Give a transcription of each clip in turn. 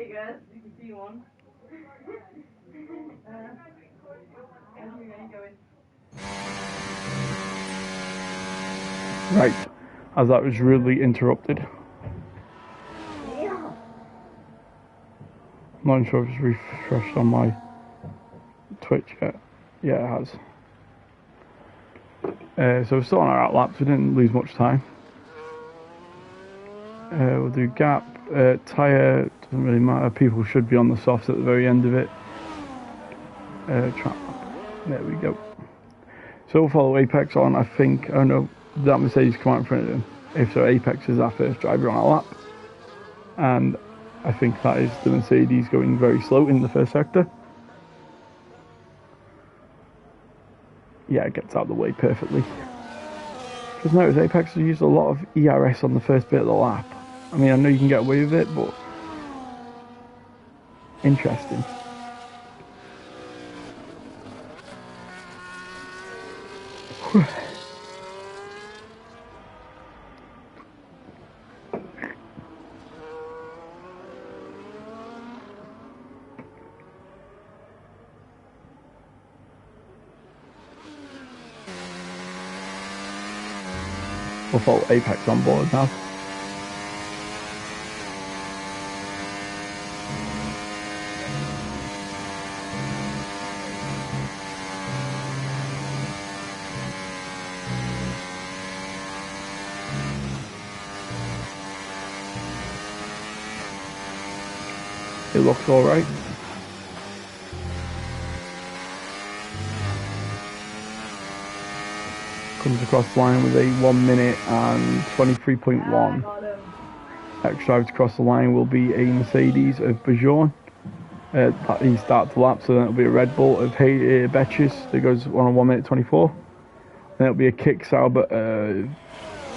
there you go. You can see one. Right, as that was rudely interrupted. I'm not sure if it's refreshed on my Twitch yet. Yeah, it has. So we're still on our out laps, we didn't lose much time. We'll do gap, tyre, doesn't really matter, people should be on the softs at the very end of it. Track lap, there we go. So we'll follow Apex on, I think, oh no, that Mercedes come out in front of him. If so, Apex is our first driver on our lap. And I think that is the Mercedes going very slow in the first sector. Yeah, it gets out of the way perfectly. Just notice Apex has used a lot of ERS on the first bit of the lap. I mean, I know you can get away with it, but interesting. We'll follow Apex on board now. It looks alright. Comes across the line with a 1 minute and 23.1. Next drive to cross the line will be a Mercedes of Bajon. He starts the lap, so then it'll be a Red Bull of Betches that goes on a 1 minute 24. Then it'll be a Kick Sauber,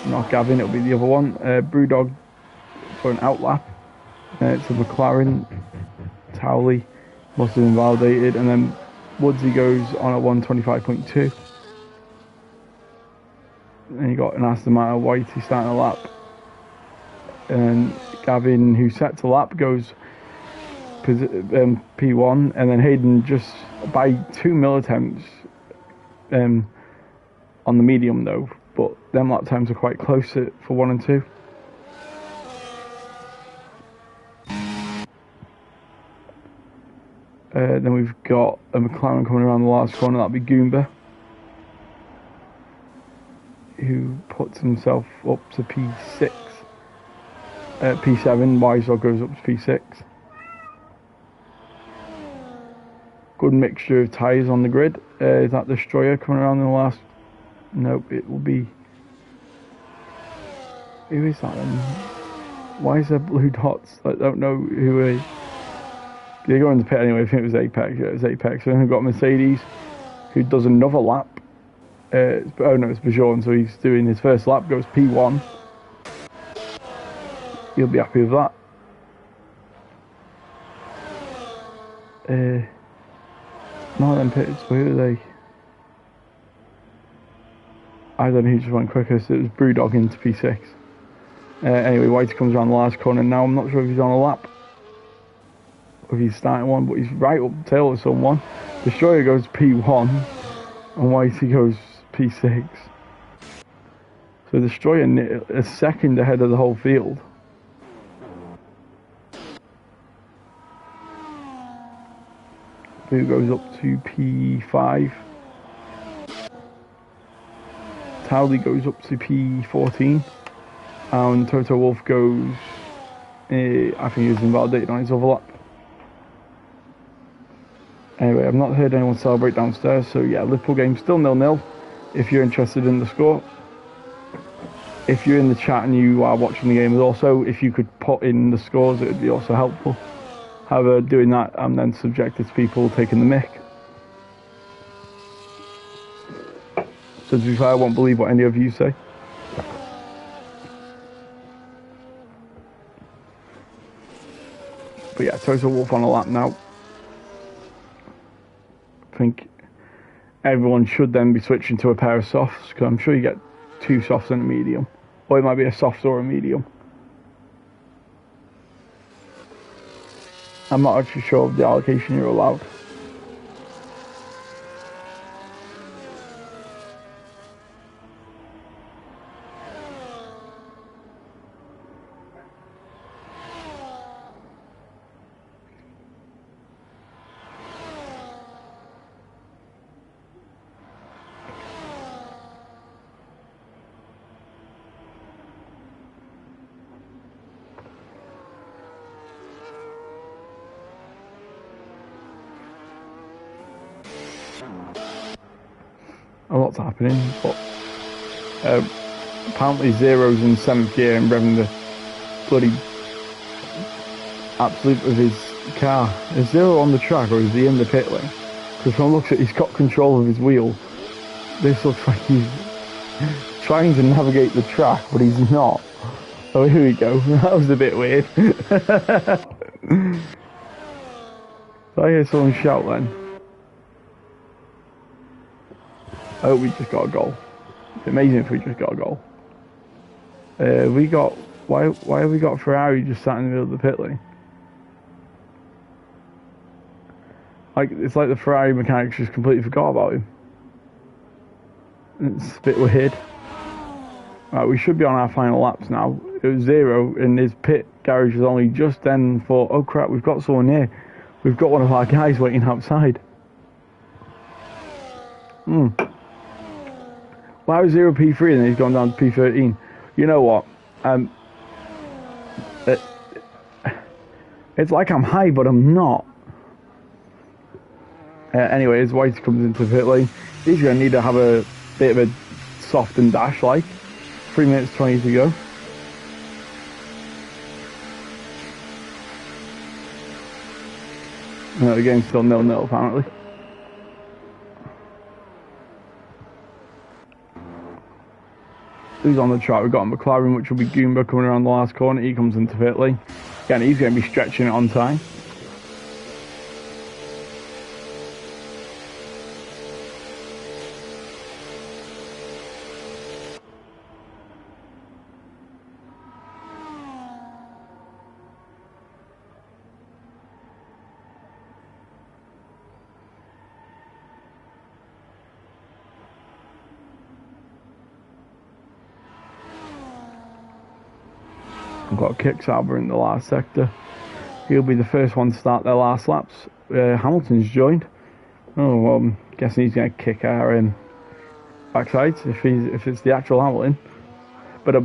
not Gavin, it'll be the other one. Brewdog for an out lap. It's a McLaren. Towley must have been validated, and then Woodsy goes on a 125.2. Then you got an Aston Martin Whitey starting a lap, and Gavin, who sets a lap, goes P1, and then Hayden just by 2 millitemps on the medium though, but them lap times are quite close for 1 and 2. Then we've got a McLaren coming around the last corner, that'll be Goomba, who puts himself up to P6. P7, Wiesel goes up to P6. Good mixture of tyres on the grid. Is that Destroyer coming around in the last? Nope, it will be... Who is that then? Why is there blue dots? I don't know who it is. They go in the pit anyway, I think it was Apex. Yeah, it was Apex. Then we've got Mercedes, who does another lap. Oh no, it's Bajon, so he's doing his first lap, goes P1. He'll be happy with that. Not them pits, where are they? I don't know who just went quickest, it was Brewdog into P6. Anyway, Whitey comes around the last corner now, I'm not sure if he's on a lap. If he's starting one, but he's right up the tail of someone. Destroyer goes P1 and Whitey goes P6. So Destroyer a second ahead of the whole field. Who goes up to P5. Towley goes up to P14. And Toto Wolff goes, I think he was invalidated on his overlap. Anyway, I've not heard anyone celebrate downstairs, so yeah, Liverpool game still 0-0 if you're interested in the score. If you're in the chat and you are watching the game, also if you could put in the scores, it would be also helpful. However, doing that, I'm then subjected to people taking the mick. So to be fair, I won't believe what any of you say. But yeah, Toto Wolff on a lap now. I think everyone should then be switching to a pair of softs, because I'm sure you get 2 softs and a medium, or it might be a soft or a medium. I'm not actually sure of the allocation you're allowed. A lot's happening, but apparently Zero's in 7th gear and revving the bloody absolute of his car. Is Zero on the track or is he in the pit lane? Because when I look at he's got control of his wheel. This looks like he's trying to navigate the track, but he's not. Oh, here we go. That was a bit weird. So I hear someone shout then. I hope we just got a goal. It's amazing if we just got a goal. We got... Why have we got Ferrari just sat in the middle of the pit lane? Like, it's like the Ferrari mechanics just completely forgot about him. It's a bit weird. Right, we should be on our final laps now. It was Zero, and his pit garage is only just then for... Oh crap, we've got someone here. We've got one of our guys waiting outside. Why was 0 P3 and then he's gone down to P13? You know what? It's like I'm high, but I'm not. Anyways, White comes into the pit lane. He's going to need to have a bit of a soft and dash, like. 3 minutes 20 to go. No, the game's still 0-0 apparently. Who's on the track? We've got a McLaren, which will be Goomba coming around the last corner. He comes into pit lane. Again, he's going to be stretching it on time. We've got Kicksauber in the last sector. He'll be the first one to start their last laps. Hamilton's joined. Oh, well, I'm guessing he's going to kick our backsides if it's the actual Hamilton. But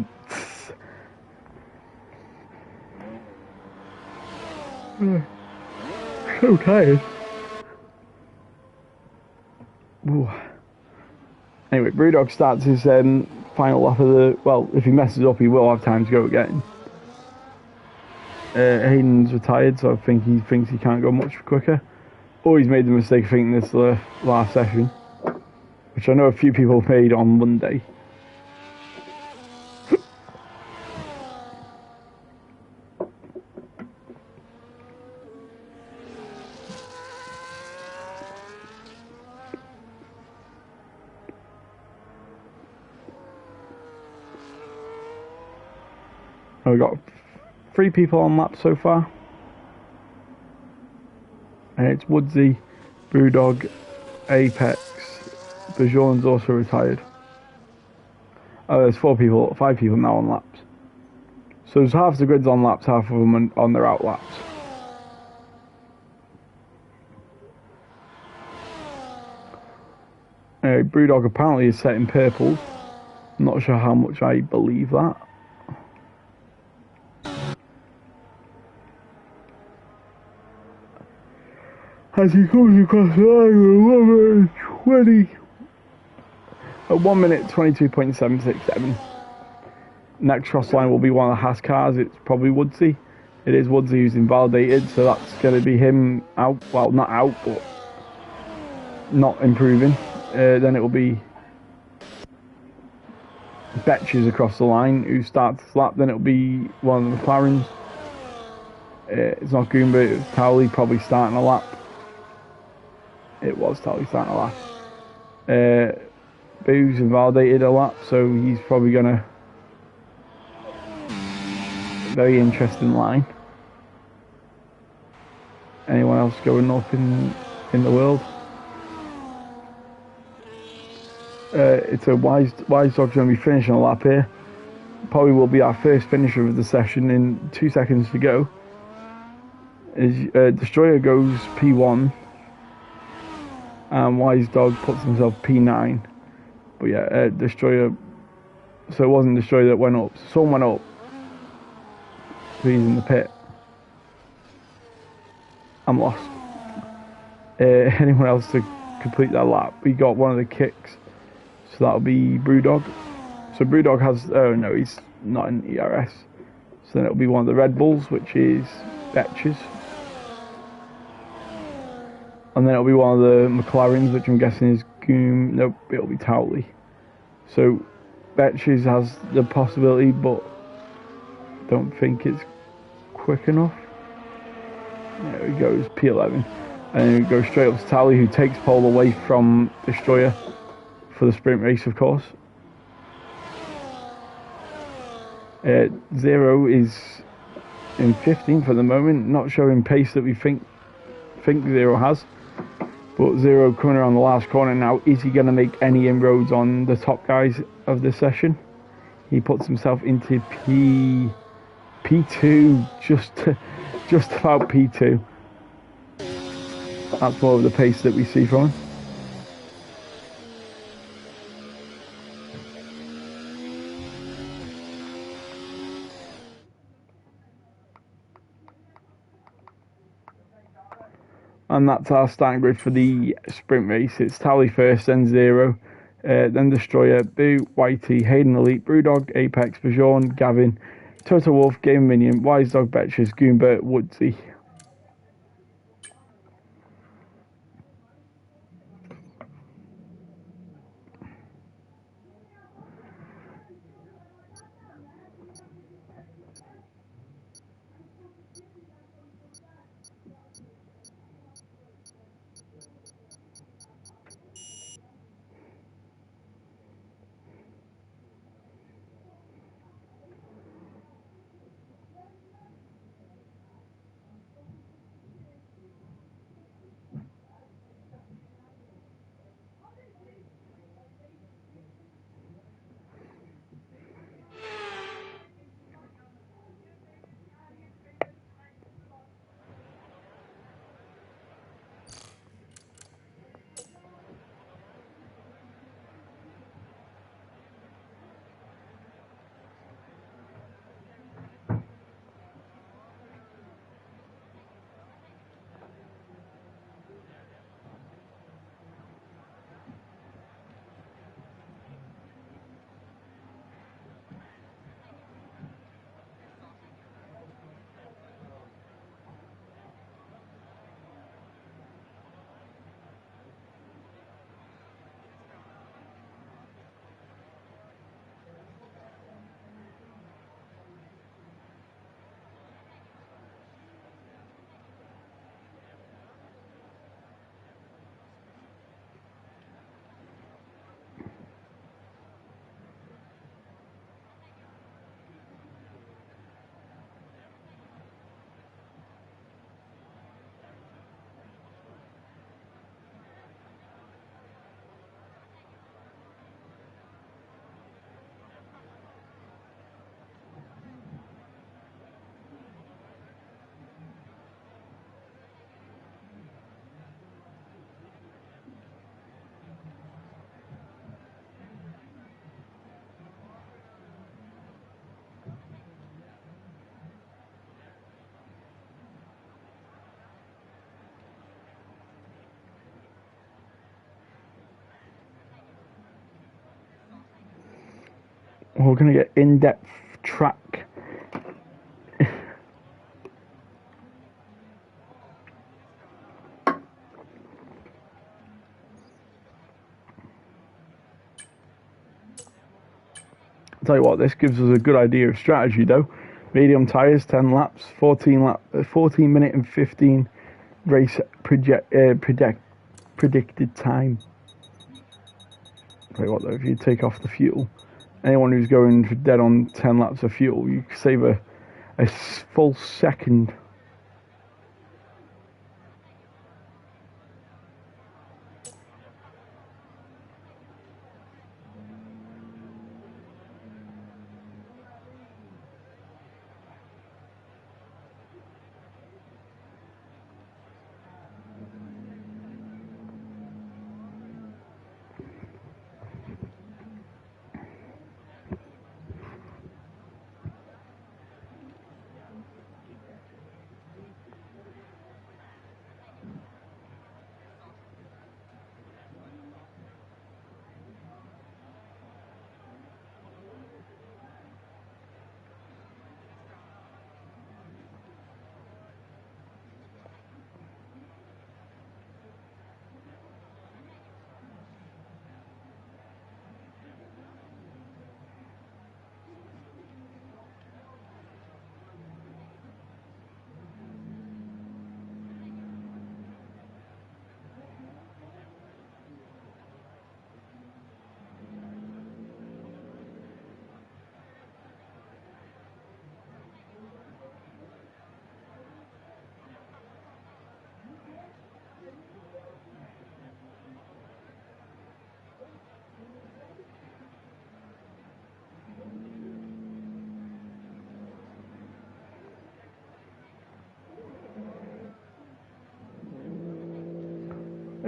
so tired. Ooh. Anyway, Brewdog starts his final lap of the... Well, if he messes up, he will have time to go again. Hayden's retired, so I think he thinks he can't go much quicker. Or he's made the mistake of thinking this is the last session, which I know a few people made on Monday. We've got 3 people on lap so far. It's Woodsy, Brewdog, Apex. Bajoran's also retired. Oh, there's 5 people now on laps. So there's half the grid's on laps, half of them on their out laps. Brewdog apparently is set in purples. I'm not sure how much I believe that. As he comes across the line with 1 minute 22.767. Next cross line will be one of the Haas cars. It's probably Woodsy. It is Woodsy who's invalidated, so that's going to be him out. Well, not out, but not improving. Then it will be Betches across the line who starts his lap. Then it will be one of the McLarens. It's not Goomba, it was Towley probably starting a lap. It was Tally starting a lap. Boo's invalidated a lap, so he's probably gonna... Very interesting line. anyone else going up in the world. It's a Wise Dog's going to be finishing a lap here. Probably will be our first finisher of the session in 2 seconds to go. Destroyer goes P1 and Wise Dog puts himself P9. But yeah, Destroyer, so it wasn't Destroyer that went up, someone went up, so he's in the pit. I'm lost. Anyone else to complete that lap? We got one of the kicks, so that'll be Brewdog. So Brewdog has, oh no, he's not in ERS. So then it'll be one of the Red Bulls, which is Betches. And then it'll be one of the McLarens, which I'm guessing is Goom. Nope, it'll be Towley. So Betches has the possibility, but don't think it's quick enough. There he goes, P11. And then we go straight up to Towley, who takes pole away from Destroyer for the sprint race, of course. Zero is in 15th at the moment, not showing pace that we think Zero has. But Zero coming around the last corner now. Is he going to make any inroads on the top guys of this session? He puts himself into P2, just about P2. That's more of the pace that we see from him. And that's our starting grid for the sprint race. It's Tally first, then Zero, then Destroyer, Boo, Whitey, Hayden Elite, Brewdog, Apex, Bajon, Gavin, Toto Wolf, Game Minion, Wise Dog, Betches, Goombert, Woodsy. We're going to get in-depth track. Tell you what, this gives us a good idea of strategy though. Medium tyres, 10 laps, 14 minute and 15 race predicted time. Tell you what though, if you take off the fuel, anyone who's going dead on 10 laps of fuel, you save a full second.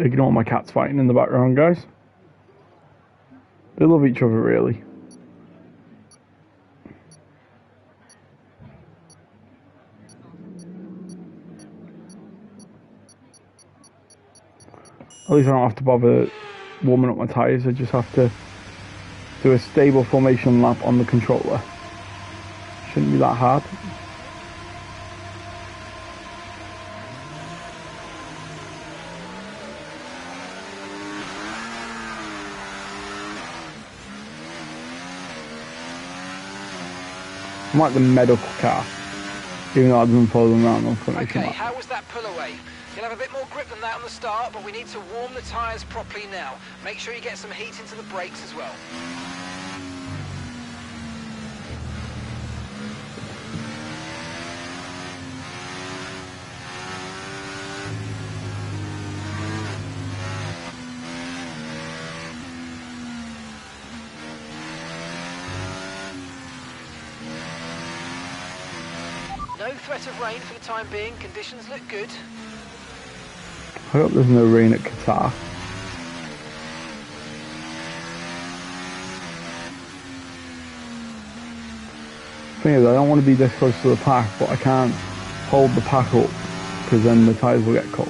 Ignore my cats fighting in the background, guys. They love each other, really. At least I don't have to bother warming up my tyres. I just have to do a stable formation lap on the controller. Shouldn't be that hard. I'm like the medical car, even though I didn't follow them around on formation lap. Okay, how was that pull away? You'll have a bit more grip than that on the start, but we need to warm the tyres properly now. Make sure you get some heat into the brakes as well. No threat of rain for the time being. Conditions look good. I hope there's no rain at Qatar. Thing is, I don't want to be this close to the pack, but I can't hold the pack up because then the tyres will get cold.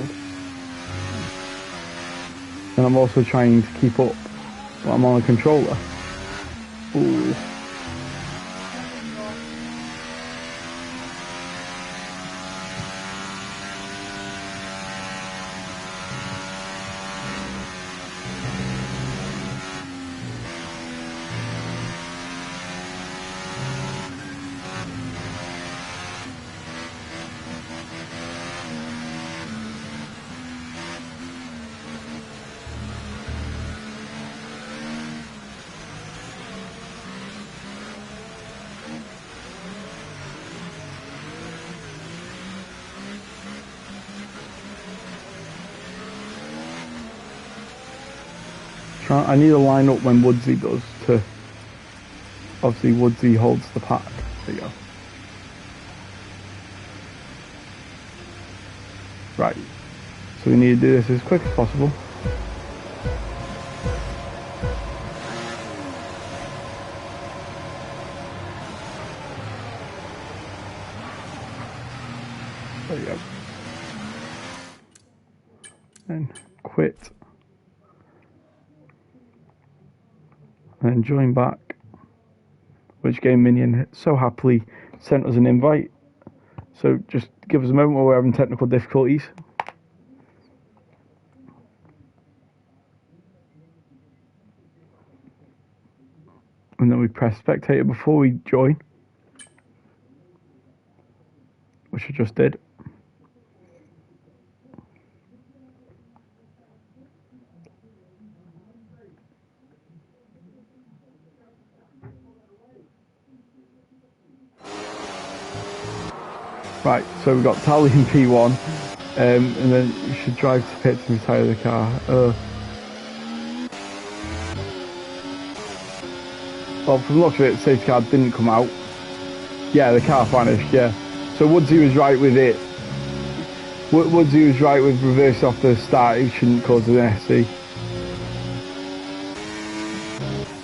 And I'm also trying to keep up while I'm on a controller. Ooh. I need to line up when Woodsy does to... Obviously Woodsy holds the pack. There you go. Right. So we need to do this as quick as possible. There you go. And quit. And join back, which Game Minion so happily sent us an invite. So just give us a moment while we're having technical difficulties. And then we press spectator before we join, which I just did. Right, so we've got Tally in P1, and then you should drive to pit to retire the car. Well, from the looks of it, the safety car didn't come out. Yeah, the car vanished, yeah. So Woodsy was right with it. Woodsy was right with reverse off the start, it shouldn't cause an SC.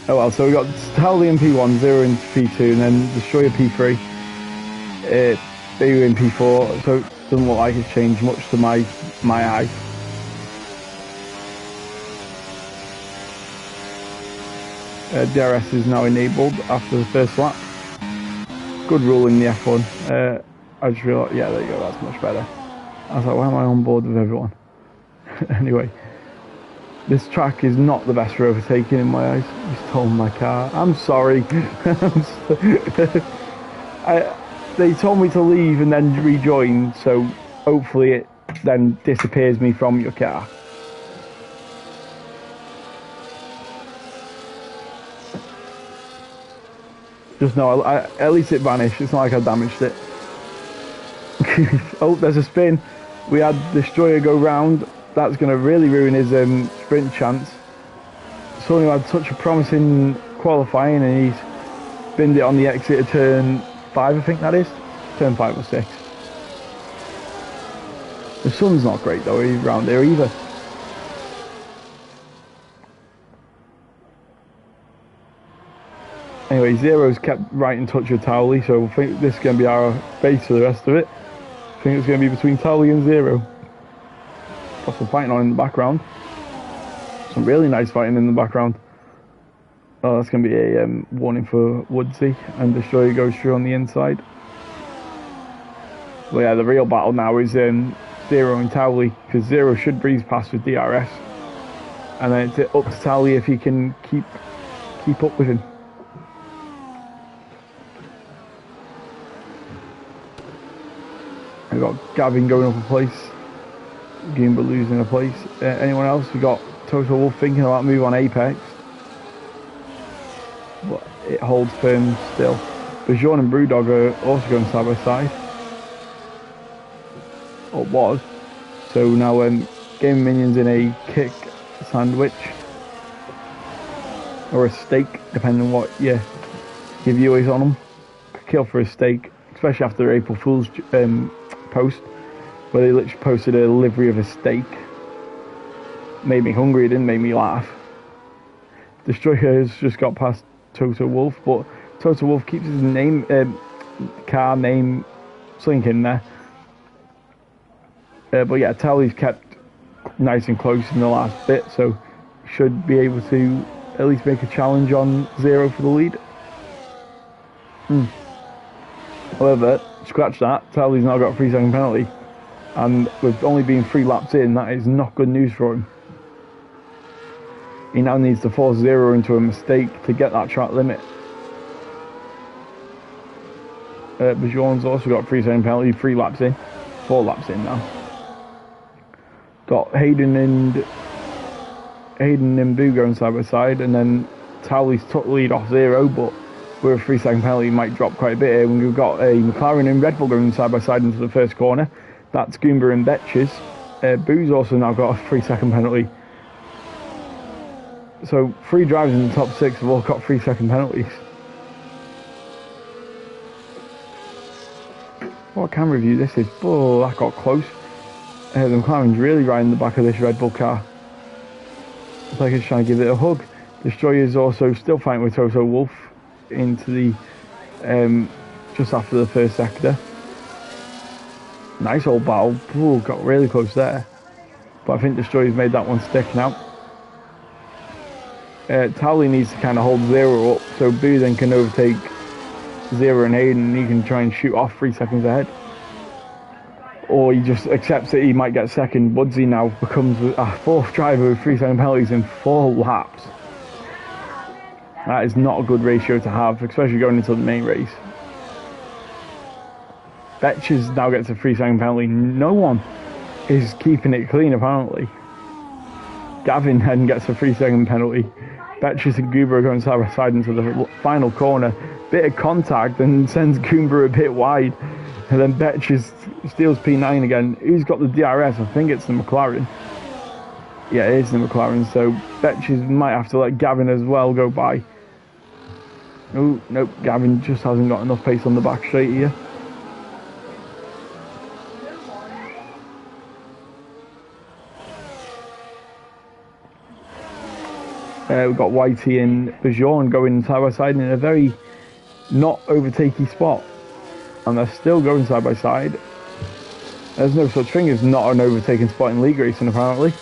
Oh well, so we got Tally in P1, 0 into P2, and then Destroyer P3. They were in P4, so it doesn't look like it's changed much to my eye. DRS is now enabled after the first lap. Good rule in the F1. I just realised, yeah, there you go, that's much better. I was like, why am I on board with everyone? Anyway, this track is not the best for overtaking in my eyes. He's told my car. I'm sorry. They told me to leave and then rejoin, so hopefully it then disappears me from your car. Just know, at least it vanished. It's not like I damaged it. Oh, there's a spin. We had Destroyer go round. That's going to really ruin his sprint chance. Sonny had such a promising qualifying and he's binned it on the exit of turn 5, I think that is. Turn 5 or 6. The sun's not great though, around here either. Anyway, Zero's kept right in touch with Towley, so I think this is going to be our base for the rest of it. I think it's going to be between Towley and Zero. Got some fighting on in the background. Some really nice fighting in the background. Oh, that's going to be a warning for Woodsy, and Destroyer goes through on the inside. Well, yeah, the real battle now is Zero and Towley, because Zero should breeze past with DRS, and then it's up to Towley if he can keep up with him. We've got Gavin going up a place, Goomba losing a place. Anyone else? We got Total Wolf thinking about move on Apex, but it holds firm still. Bajon and Brewdog are also going side by side, or was. So now Game Minions in a kick sandwich, or a steak, depending on what your view is on them. Kill for a steak, especially after April Fool's post, where they literally posted a livery of a steak. Made me hungry, it didn't make me laugh. Destroyer's just got past Total Wolf, but Total Wolf keeps his name, car name Slink in there. But yeah, Towley's kept nice and close in the last bit, so should be able to at least make a challenge on Zero for the lead. However, scratch that, Towley's now got a 3-second penalty, and with only being 3 laps in, that is not good news for him. He now needs to force Zero into a mistake to get that track limit. Bajon's also got a 3-second penalty, 3 laps in, 4 laps in now. Got Hayden and Boo going side by side, and then Towley's took the lead off Zero, but with a 3-second penalty, he might drop quite a bit here. We've got a McLaren and Red Bull going side by side into the first corner. That's Goomba and Betches. Boo's also now got a 3-second penalty. So 3 drivers in the top 6 have all got 3-second penalties. What camera view this is? Oh, that got close. The McLaren's really right in the back of this Red Bull car. It's like it's trying to give it a hug. Destroyer's also still fighting with Toto Wolf into the just after the first sector. Nice old battle. Ooh, got really close there, but I think Destroyer's made that one stick now. Towley needs to kind of hold Zero up, so Boo then can overtake Zero and Hayden, and he can try and shoot off 3 seconds ahead. Or he just accepts that he might get second. Woodsy now becomes a 4th driver with 3-second penalties in 4 laps. That is not a good ratio to have, especially going into the main race. Betches now gets a 3-second penalty. No one is keeping it clean, apparently. Gavin then gets a 3-second penalty. Betches and Goomba are going side by side into the final corner. Bit of contact and sends Goomba a bit wide. And then Betches steals P9 again. Who's got the DRS? I think it's the McLaren. Yeah, it is the McLaren. So Betches might have to let Gavin as well go by. Oh, nope. Gavin just hasn't got enough pace on the back straight here. We've got Whitey and Bajon going side by side in a very not overtakey spot. And they're still going side by side. There's no such thing as not an overtaking spot in league racing, apparently.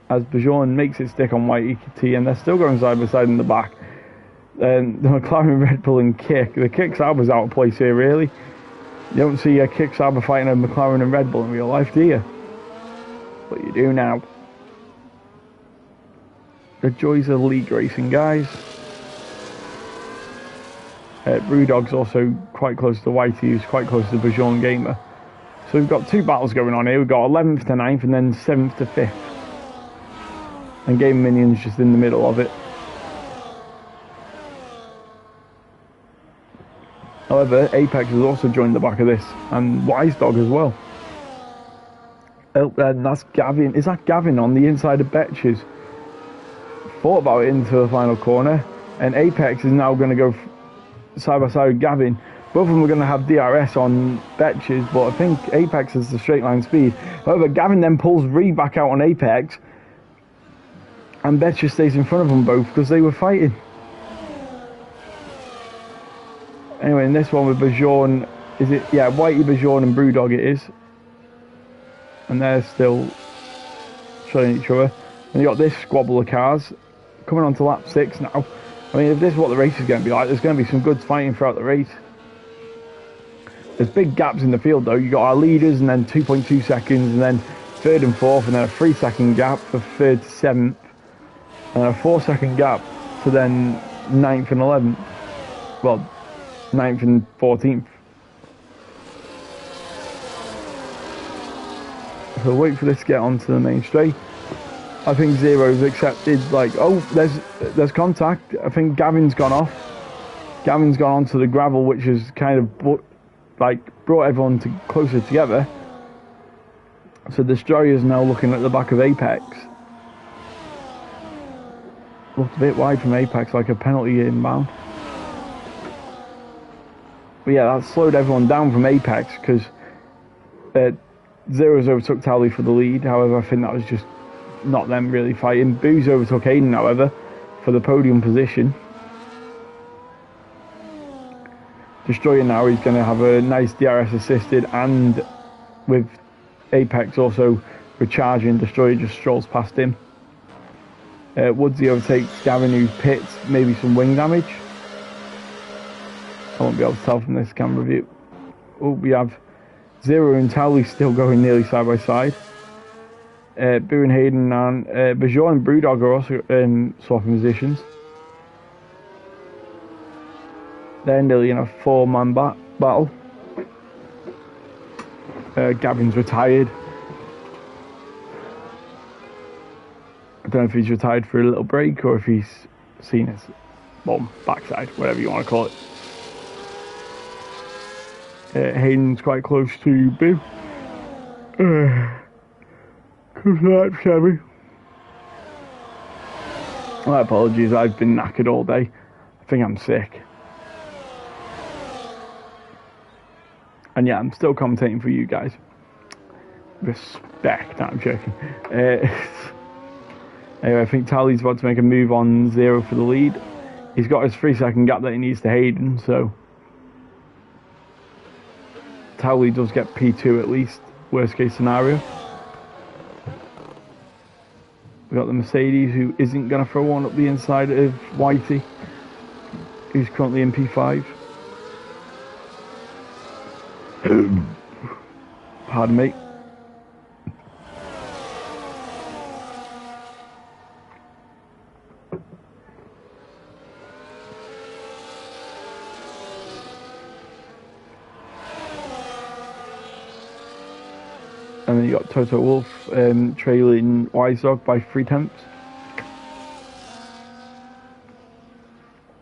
As Bajon makes it stick on Whitey T, and they're still going side by side in the back. Then the McLaren, Red Bull and Kick. The Kick Sauber's out of place here, really. You don't see a Kick Sauber fighting a McLaren and Red Bull in real life, do you? But you do now. The joys of league racing, guys. Brewdog's also quite close to Whitey, who's quite close to Bajon Gamer. So we've got 2 battles going on here. We've got 11th to 9th and then 7th to 5th. And Game Minions just in the middle of it. However, Apex has also joined the back of this, and Wise Dog as well. Oh, and that's Gavin. Is that Gavin on the inside of Betches? Thought about it into the final corner, and Apex is now going to go side by side with Gavin. Both of them are going to have DRS on Betches, but I think Apex has the straight line speed. However, Gavin then pulls Reed back out on Apex, and Betches stays in front of them both because they were fighting. Anyway, in this one with Bajourn, is it? Yeah, Whitey, Bajourn and Brewdog it is. And they're still showing each other. And you got this squabble of cars coming on to lap 6 now. I mean, if this is what the race is going to be like, there's going to be some good fighting throughout the race. There's big gaps in the field though. You got our leaders and then 2.2 seconds, and then 3rd and 4th, and then a 3-second gap for 3rd to 7th, and a 4-second gap to then 9th and 11th. Well, 9th and 14th. So wait for this to get onto the main straight. I think Zero's accepted, like, oh, there's contact. I think Gavin's gone off. Gavin's gone onto the gravel, which has kind of brought everyone closer together. So Destroyer's now looking at the back of Apex. Looked a bit wide from Apex, like a penalty inbound. But yeah, that slowed everyone down from Apex, because Zero's overtook Tally for the lead. However, I think that was just not them really fighting. Booze overtook Aiden, however, for the podium position. Destroyer now, he's going to have a nice DRS assisted, and with Apex also recharging, Destroyer just strolls past him. Woodsy overtakes Gavin, who pits, maybe some wing damage. I won't be able to tell from this camera view. Oh, we have Zero and Tally still going nearly side by side. Boo and Hayden and Bajour and Brewdog are also swapping positions. They're nearly in a 4-man battle. Gavin's retired. I don't know if he's retired for a little break or if he's seen his backside, whatever you want to call it. Hayden's quite close to Boo. Comes out, Chevy. My apologies, I've been knackered all day. I think I'm sick. And yeah, I'm still commentating for you guys. Respect, no, I'm joking. Anyway, I think Tally's about to make a move on Zero for the lead. He's got his 3-second gap that he needs to Hayden, so Tally does get P2 at least, worst case scenario. We've got the Mercedes, who isn't going to throw one up the inside of Whitey, who's currently in P5. Pardon me. And then you got Toto Wolf trailing Wise Dog by 3/10.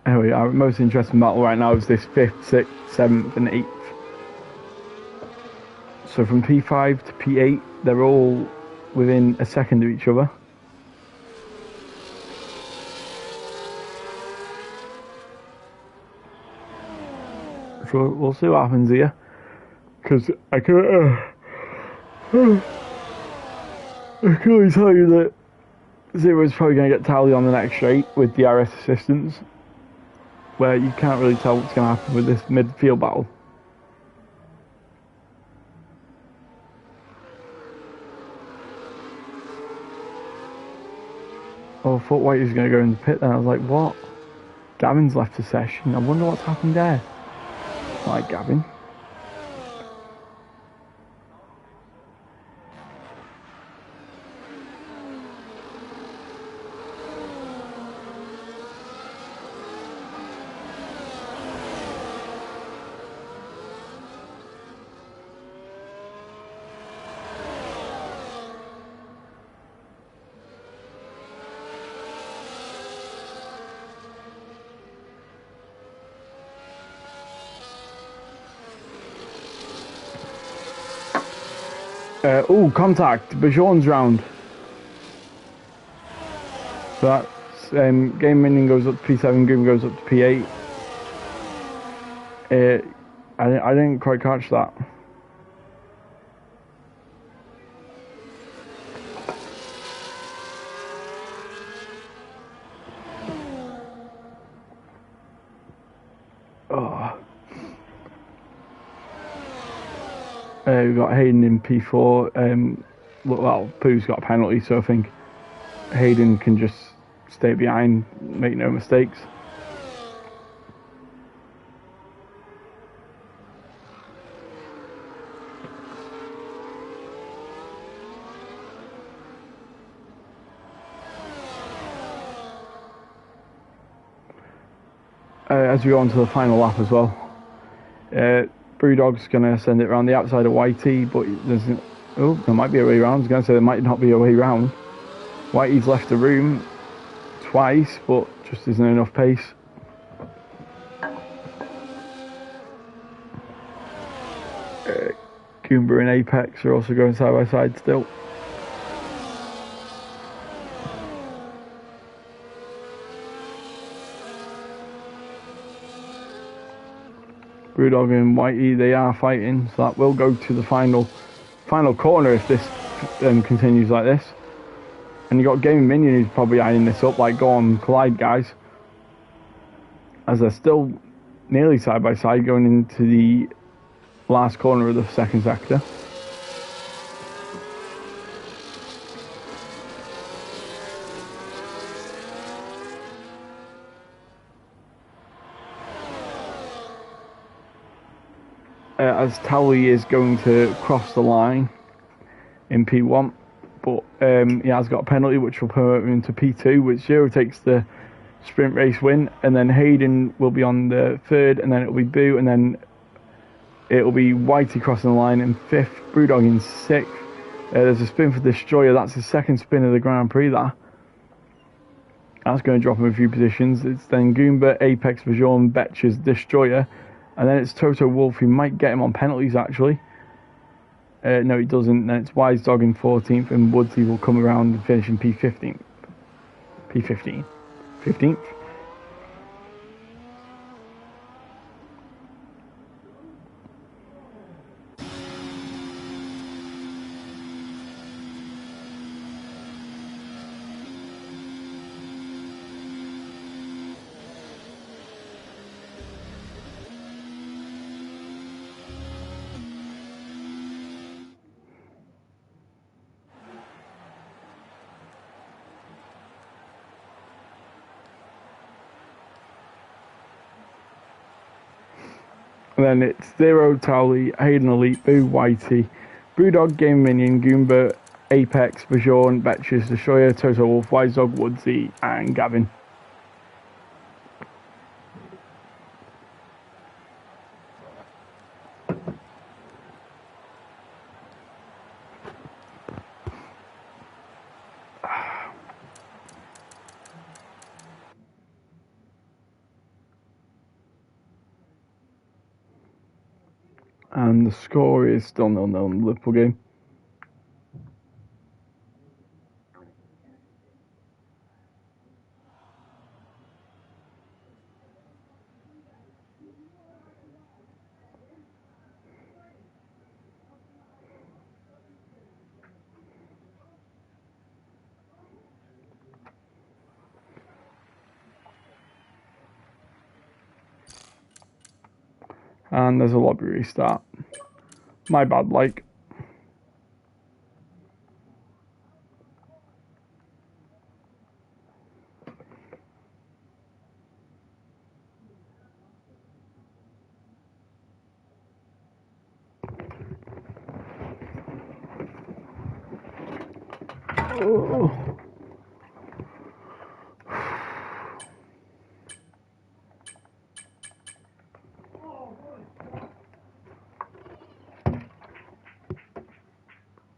Anyway, our most interesting battle right now is this 5th, 6th, 7th and 8th. So from P5 to P8, they're all within a second of each other. So we'll see what happens here. Because I can only tell you that Zero's probably going to get Tally on the next straight with DRS assistance, where you can't really tell what's going to happen with this midfield battle. Oh, I thought White was going to go in the pit then. I was like, what? Gavin's left the session. I wonder what's happened there. Like Gavin. Contact. Bajour's round. So that's game winning goes up to P7, game goes up to P8. I didn't quite catch that. Oh. We've got Hayden in P4. Well, Pooh's got a penalty, so I think Hayden can just stay behind, make no mistakes. As we go on to the final lap as well, Brewdog's going to send it around the outside of Whitey, but there might be a way around. I was going to say there might not be a way around. Whitey's left the room twice, but just isn't enough pace. Goomba and Apex are also going side by side still. Brewdog and Whitey, they are fighting, so that will go to the final corner if this continues like this. And you got Gaming Minion who's probably eyeing this up, like, go on, collide, guys. As they're still nearly side by side going into the last corner of the second sector. As Towley is going to cross the line in P1, but he has got a penalty which will promote him into P2, which Zero takes the sprint race win, and then Hayden will be on the third, and then it'll be Boo, and then it'll be Whitey crossing the line in fifth, Brewdog in sixth. There's a spin for Destroyer, that's his second spin of the Grand Prix there. That's going to drop him a few positions. It's then Goomba, Apex, Bajon, Betches, Destroyer, and then it's Toto Wolf who might get him on penalties actually. No, he doesn't. Then it's Wise Dog in 14th, and Woodsy will come around and finish in P15. P15. 15th. And then it's Zero, Towley, Hayden Elite, Boo, Whitey, Brewdog, Game Minion, Goomba, Apex, Bajon, Betches, Destroyer, Toto Wolf, Wise Dog, Woodsy, and Gavin. And the score is still 0-0 in the Liverpool game. And there's a lobby restart. My bad, like. Oh.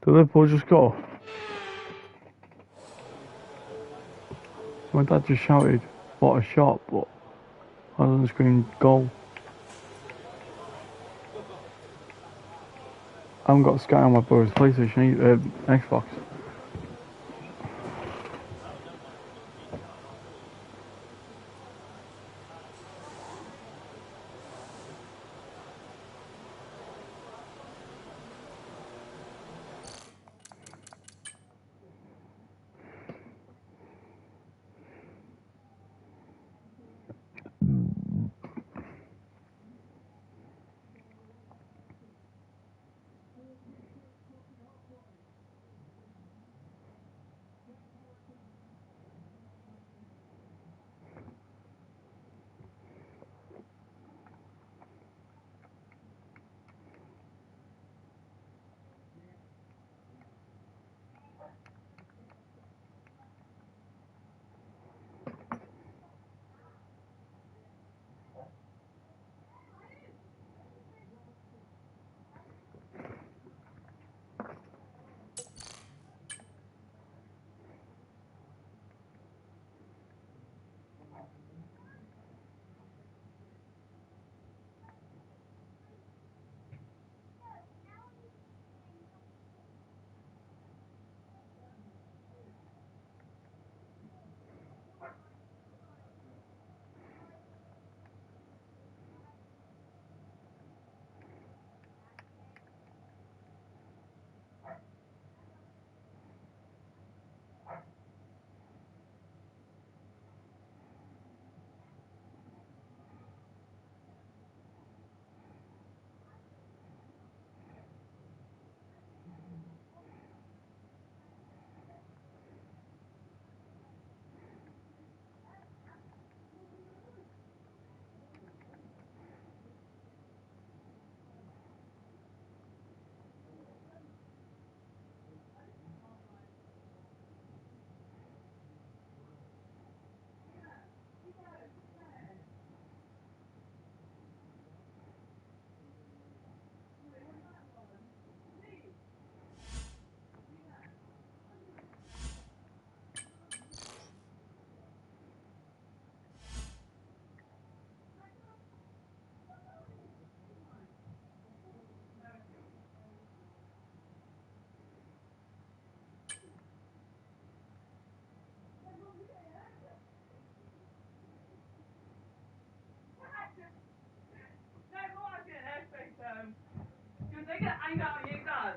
Did Liverpool just go? My dad just shouted, what a shot, but I was on the screen, goal. I haven't got Sky on my brother's PlayStation, Xbox.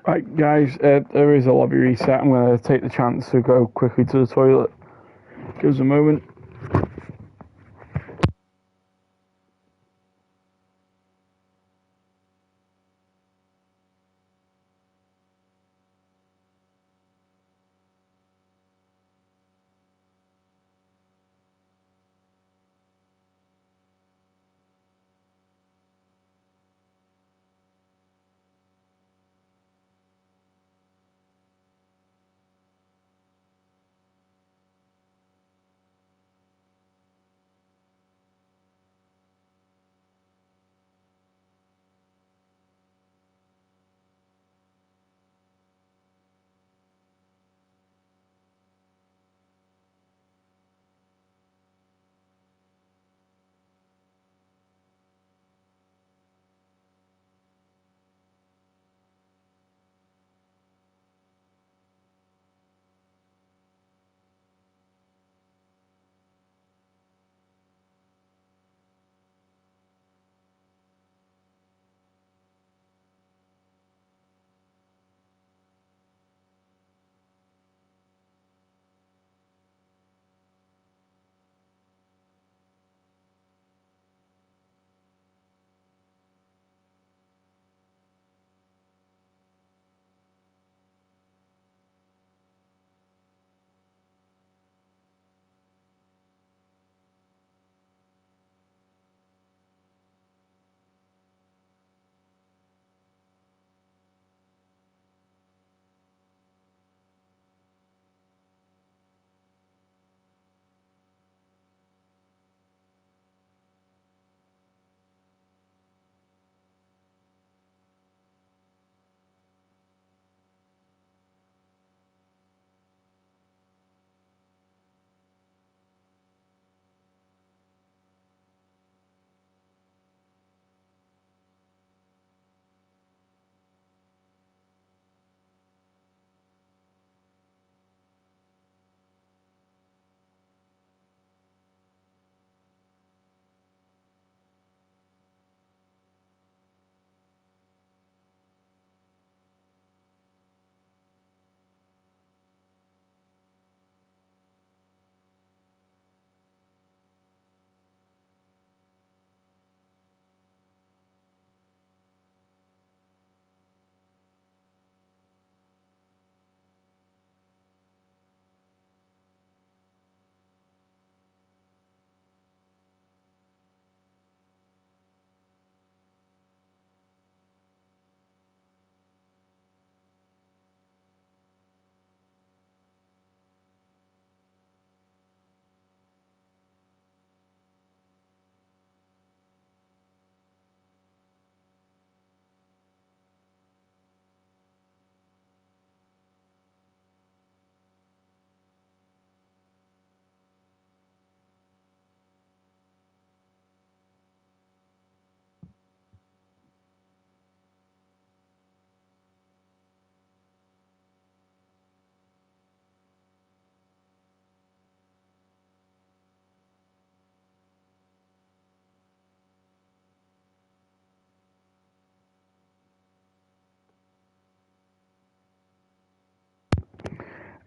Right, guys, there is a lobby reset. I'm going to take the chance to go quickly to the toilet. Give us a moment.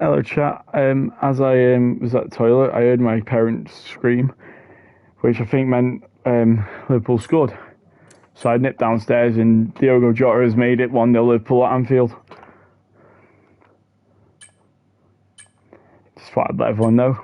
Hello, chat. As I was at the toilet, I heard my parents scream, which I think meant Liverpool scored. So I nipped downstairs, and Diogo Jota has made it 1-0 Liverpool at Anfield. Just thought I'd let everyone know.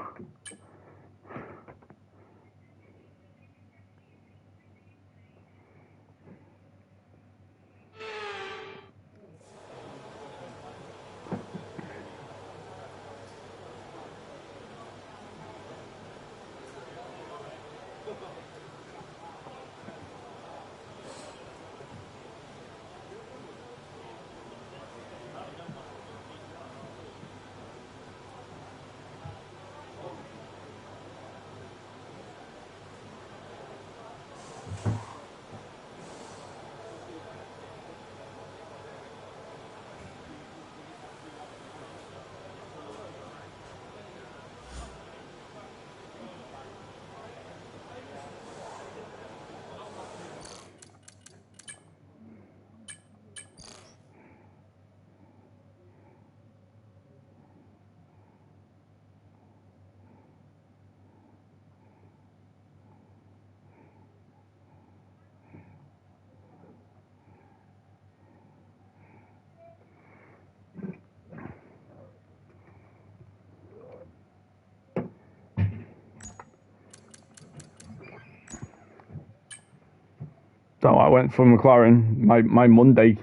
So I went for McLaren, my Monday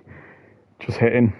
just hitting.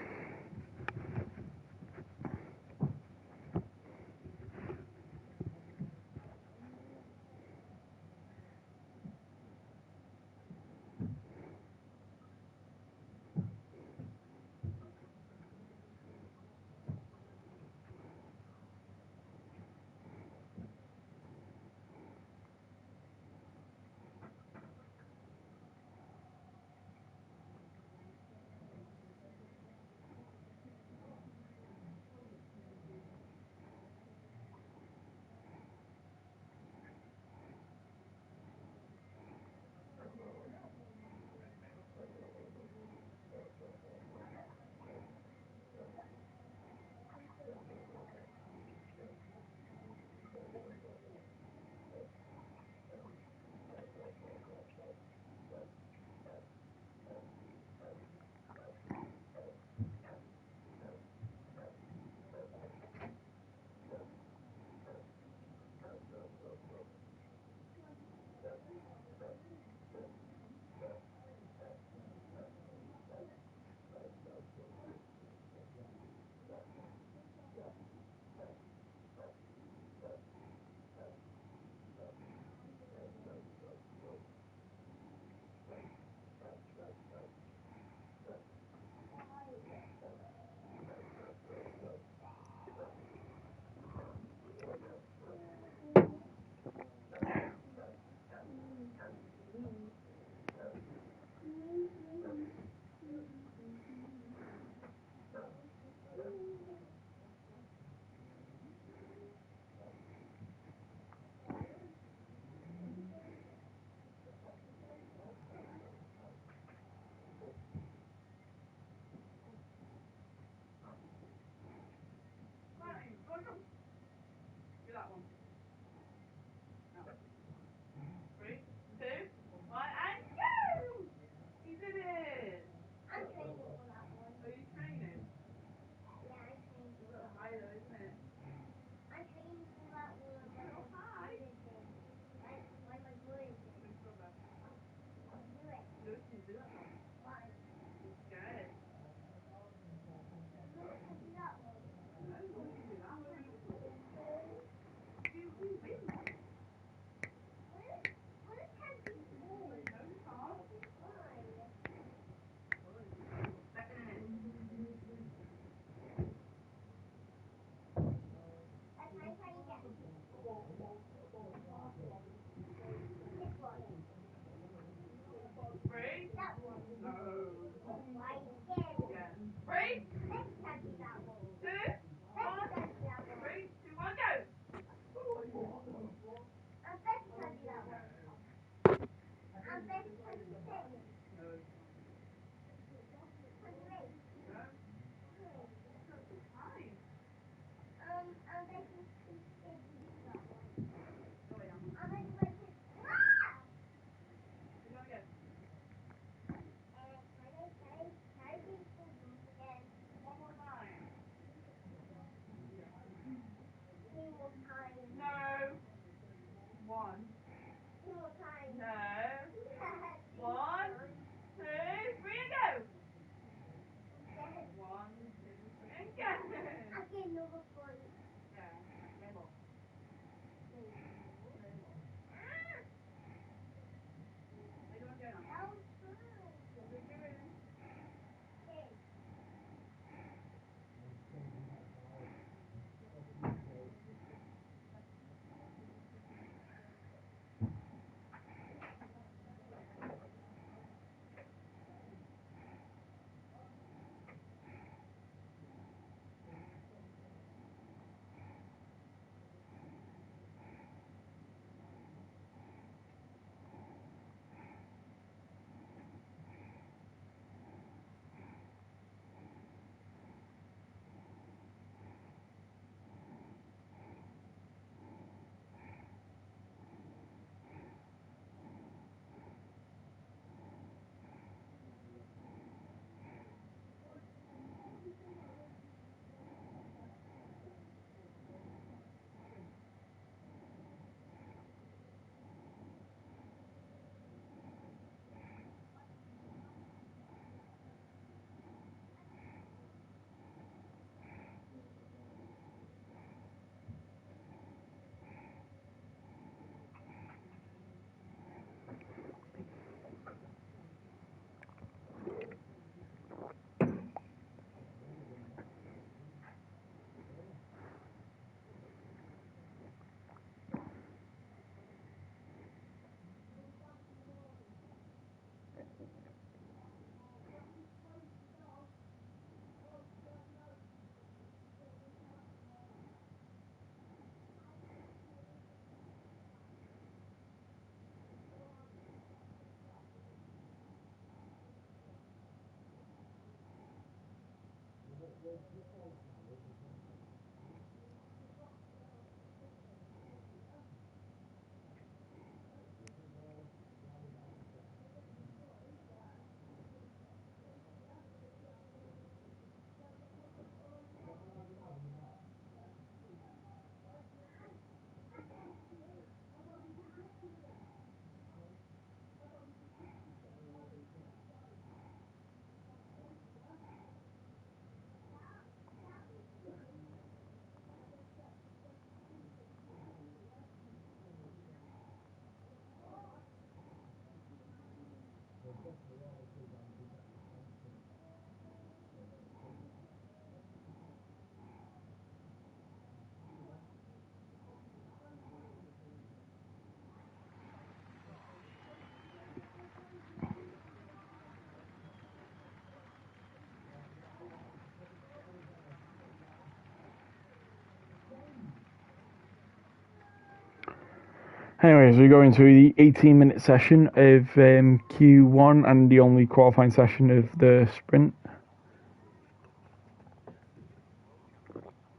Anyways, we're going through the 18-minute session of Q1 and the only qualifying session of the sprint.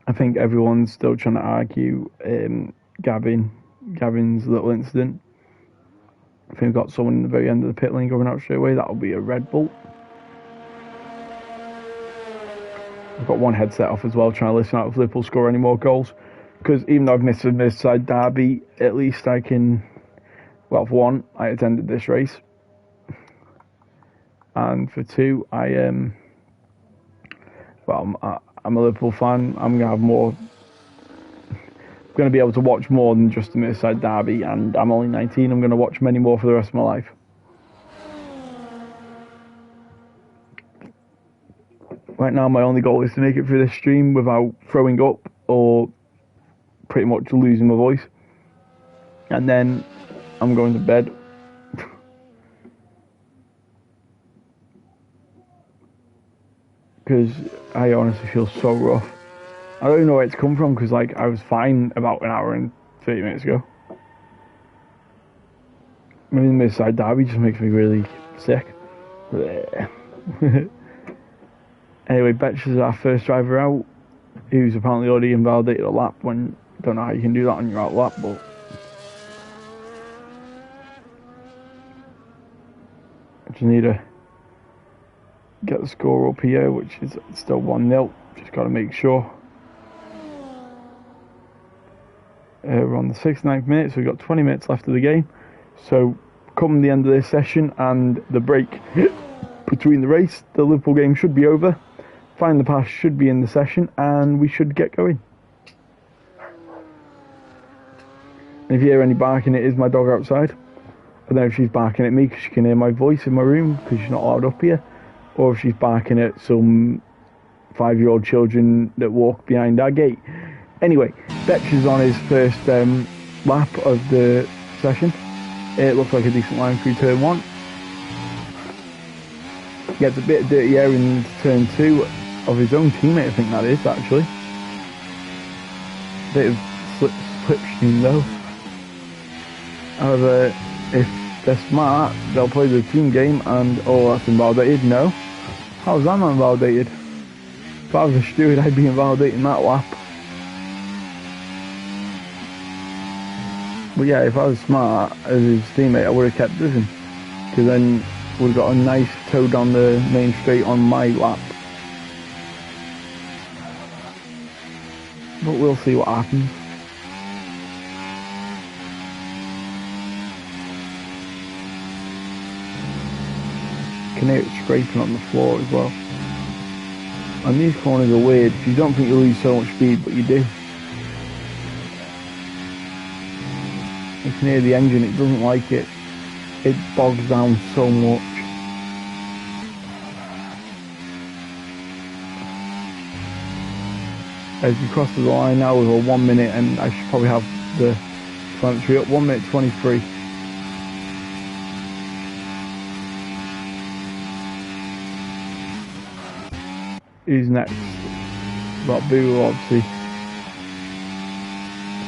I think everyone's still trying to argue Gavin's little incident. I think we've got someone in the very end of the pit lane going out straight away. That'll be a Red Bull. I've got one headset off as well, trying to listen out if Liverpool score any more goals. Because even though I've missed a Merseyside derby, at least I can... Well, for one, I attended this race. And for two, I'm a Liverpool fan. I'm going to have more... I'm going to be able to watch more than just the Merseyside derby. And I'm only 19. I'm going to watch many more for the rest of my life. Right now, my only goal is to make it through this stream without throwing up or pretty much losing my voice. And then I'm going to bed. Because I honestly feel so rough. I don't even know where it's come from, because like I was fine about an hour and 30 minutes ago. Maybe the Merseyside derby just makes me really sick. Anyway, Betch is our first driver out, who's apparently already invalidated a lap when... Don't know how you can do that on your out lap, but... I just need to get the score up here, which is still 1-0. Just got to make sure. We're on the 69th minute, so we've got 20 minutes left of the game. So, come the end of this session and the break between the race, the Liverpool game should be over. Find the Pass should be in the session, and we should get going. And if you hear any barking, it is my dog outside. I don't know if she's barking at me because she can hear my voice in my room because she's not allowed up here, or if she's barking at some 5-year-old children that walk behind our gate. Anyway, Betch is on his first lap of the session. It looks like a decent line through turn 1. Gets a bit of dirty air in turn 2 of his own teammate, I think that is actually. Bit of slipstream though. However, if they're smart, they'll play the team game and... Oh, that's invalidated. No. How's that not invalidated? If I was a steward, I'd be invalidating that lap. But yeah, if I was smart as his teammate, I would have kept driven. Because then we've got a nice tow down the main straight on my lap. But we'll see what happens. You can hear it scraping on the floor as well. And these corners are weird. You don't think you lose so much speed, but you do. You can hear the engine, it doesn't like it. It bogs down so much. As he crosses the line now with a 1 minute, and I should probably have the telemetry up, 1 minute 23. Who's next? Got Boo, obviously,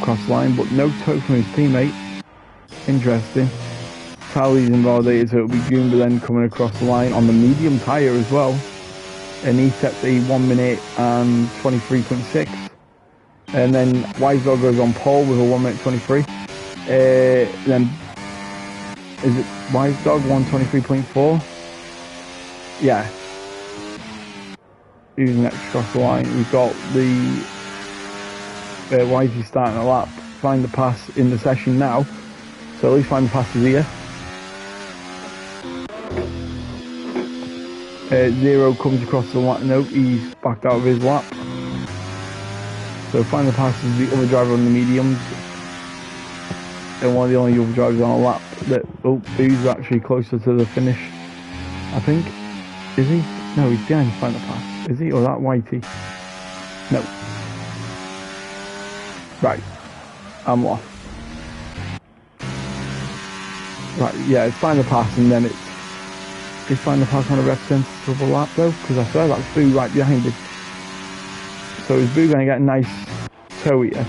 across the line, but no tow from his teammate. Interesting. Tali's invalidated, so it'll be Goomba then coming across the line on the medium tyre as well. and he sets a 1 minute and 23.6. And then Wise Dog goes on pole with a 1 minute 23. Then is it Wise Dog 123.4? Yeah. Who's next across the line? We've got the Wisey starting a lap. Find the pass in the session now. So at least Find the Pass is here. Zero comes across the lap. Nope, he's backed out of his lap. So Find the Pass is the other driver on the mediums. And one of the only other drivers on a lap that, who's actually closer to the finish, I think. Is he? No, he's behind Find the Pass. Is he? Or that Whitey? No. Right. I'm lost. Right, yeah, it's Find the Pass, and then it's Find the Pass on a representative of a lap though? Because I swear that's Boo right behind him. So is Boo going to get a nice toe here?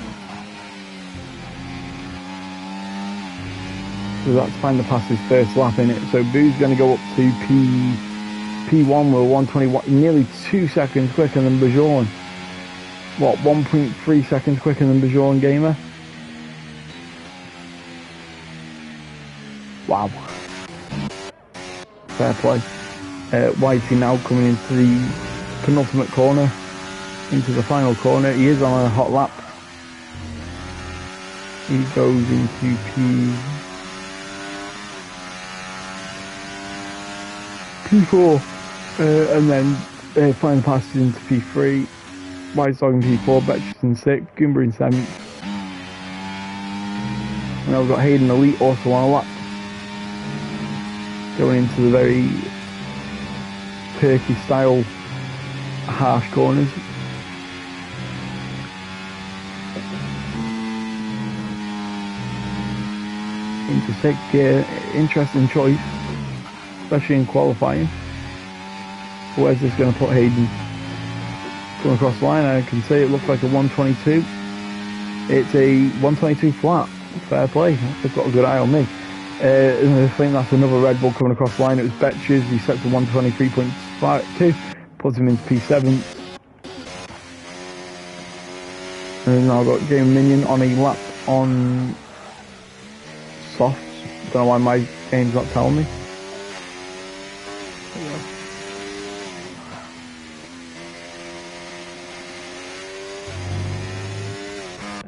So that's Find the Pass's first lap in it. So Boo's going to go up to P1 with 121, nearly 2 seconds quicker than Bajoran. What, 1.3 seconds quicker than Bajoran Gamer? Wow. Fair play. Whitey now coming into the penultimate corner, into the final corner. He is on a hot lap. He goes into P4, and then Find the Pass into P3. White Dog in P4, Betches in 6th, Goomba in 7th. And now we've got Hayden Elite also on a lap. Going into the very Turkey style harsh corners. Into 6th gear, interesting choice, especially in qualifying. Where's this going to put Hayden? Going across the line, I can see it looks like a 122. It's a 122 flat. Fair play. They've got a good eye on me. I think that's another Red Bull coming across the line. It was Betches. He sets a 123.52, puts him into P7. And then I've got Game Minion on a lap on softs. Don't know why my game's not telling me.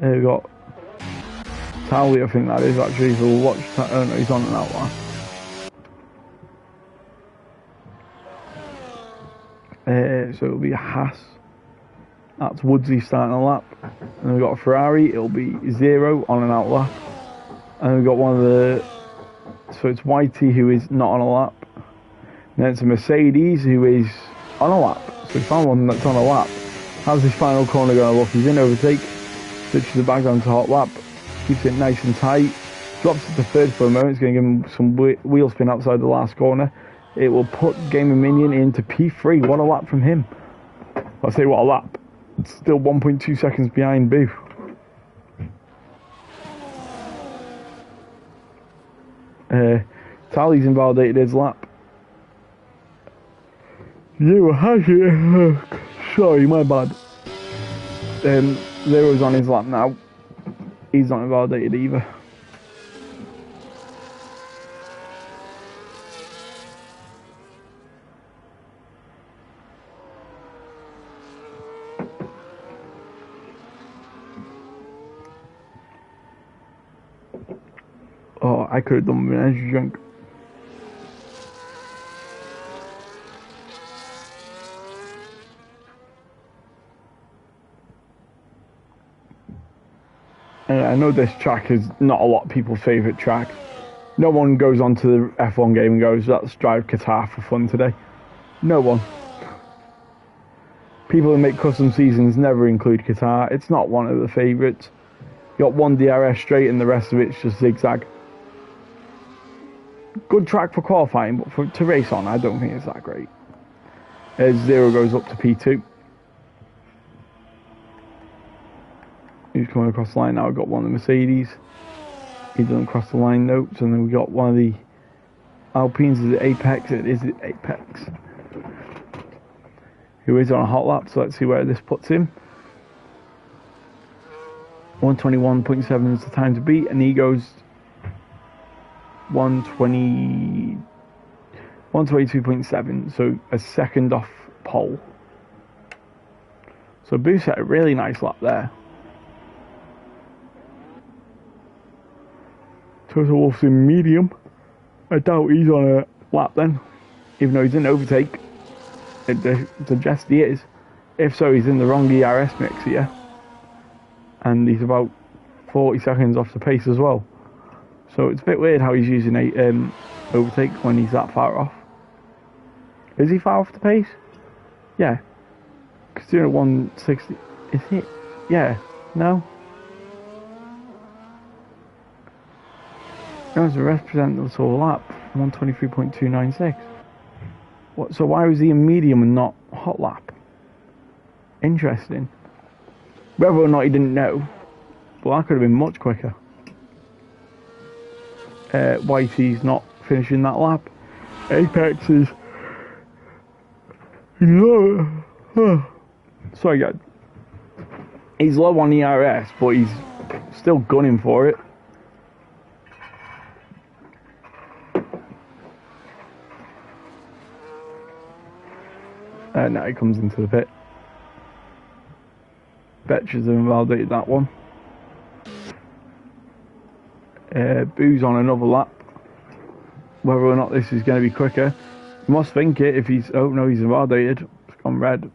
We've got Tally, I think that is actually, so we'll watch, oh no, he's on an outlaw. So it'll be a Haas. That's Woodsy starting a lap. And we've got a Ferrari, it'll be 0 on an out lap. And we've got one of the, so it's Whitey who is not on a lap. And then it's a Mercedes who is on a lap. So we found one that's on a lap. How's this final corner going to look? He's in overtake. Switches it back down to hot lap, keeps it nice and tight, drops it to third for a moment. It's going to give him some wheel spin outside the last corner. It will put Gamer Minion into P3. What a lap from him. I say what a lap. It's still 1.2 seconds behind Boo. Tally's invalidated his lap. You had it. Sorry, my bad. Zero's on his lap now. He's not invalidated either. Oh, I could have done with an energy drink. I know this track is not a lot of people's favourite track. No one goes onto the F1 game and goes, let's drive Qatar for fun today. No one. People who make custom seasons never include Qatar. It's not one of the favourites. You got one DRS straight and the rest of it's just zigzag. Good track for qualifying, but to race on, I don't think it's that great. As Zero goes up to P2. He's coming across the line now. We've got one of the Mercedes. He doesn't cross the line notes. And then we've got one of the Alpines. Is it Apex? It is Apex. who is on a hot lap, so let's see where this puts him. 121.7 is the time to beat, and he goes 122.7, so a second off pole. So Boo set a really nice lap there. Toto Wolff's in medium. I doubt he's on a lap then, even though he's in overtake. It suggests he is. If so, he's in the wrong ERS mix here. And he's about 40 seconds off the pace as well. So it's a bit weird how he's using a overtake when he's that far off. Is he far off the pace? Yeah. Because doing a 160... Is it? Yeah. No? No, it's a representative of the total lap. 123.296. What? So why was he in medium and not hot lap? Interesting. Whether or not he didn't know, but that could have been much quicker. Whitey's not finishing that lap. Apex is low. Sorry guys. He's low on ERS, but he's still gunning for it. Now he comes into the pit. Betches have invalidated that one. Boo's on another lap. Whether or not this is going to be quicker, you must think it if he's... Oh no, he's invalidated. It's gone red.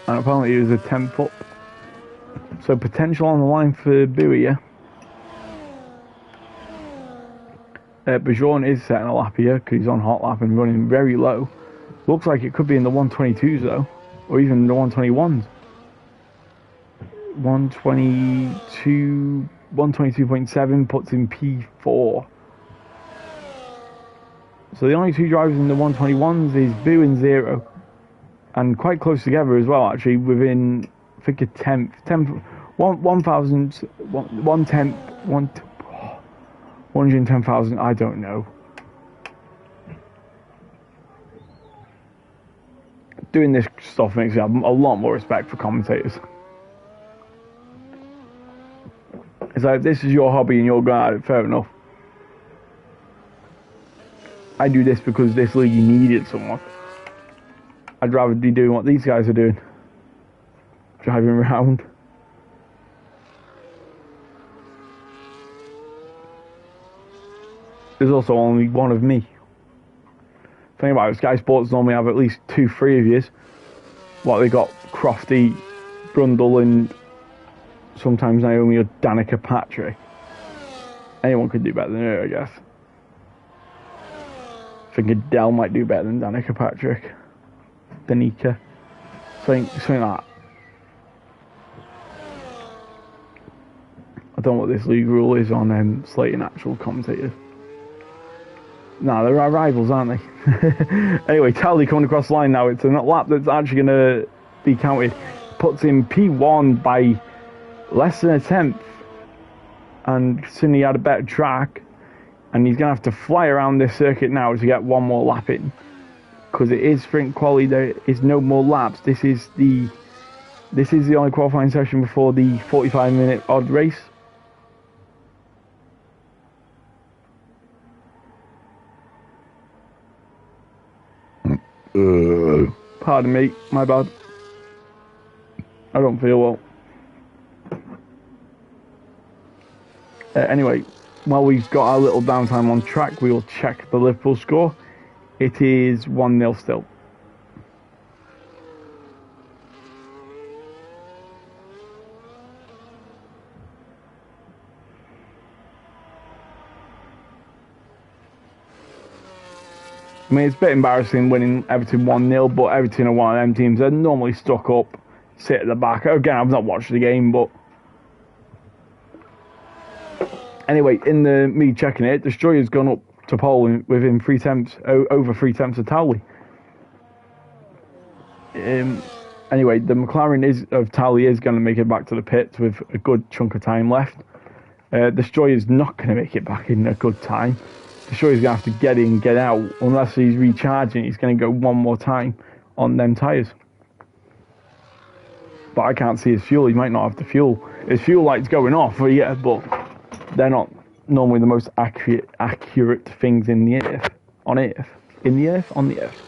And apparently he was a 10th up. So potential on the line for Boo here. Bajon is setting a lap here because he's on hot lap and running very low. Looks like it could be in the 122s though, or even the 121s. 122.7 puts in P4. So the only two drivers in the 121s is Boo and Zero, and quite close together as well. Actually, within I think a tenth, 110,000. I don't know. Doing this stuff makes me have a lot more respect for commentators. It's like, if this is your hobby and you're good at it, fair enough. I do this because this league needed someone. I'd rather be doing what these guys are doing. Driving around. There's also only one of me. Think about it, Sky Sports normally have at least 2-3 of yous. What, they got Crofty, Brundle and sometimes Naomi or Danica Patrick. Anyone could do better than her, I guess. I think Adele might do better than Danica Patrick. Danica. Something like that. I don't know what this league rule is on slating actual commentators. No, they're our rivals, aren't they? Anyway, Tally coming across the line now. It's a lap that's actually going to be counted. Puts in P1 by less than a tenth. And Sydney had a better track. And he's going to have to fly around this circuit now to get one more lap in. Because it is sprint quali, there is no more laps. This is the only qualifying session before the 45-minute odd race. Pardon me, my bad. I don't feel well. Anyway, while we've got our little downtime on track, we will check the Liverpool score. It is 1-0 still. I mean, it's a bit embarrassing winning Everton 1-0, but Everton are one of them teams that normally stuck up, sit at the back. Again, I've not watched the game, but... Anyway, in me checking it, Destroyer's gone up to pole within 3 tenths, over 3 tenths of Towley. Anyway, the McLaren of Towley is going to make it back to the pits with a good chunk of time left. Destroyer's not going to make it back in a good time. Destroyer's going to have to get in, get out. Unless he's recharging, he's going to go one more time on them tyres. But I can't see his fuel. He might not have the fuel. His fuel light's going off, yeah, but they're not normally the most accurate things in the earth. On Earth. In the earth? On the earth.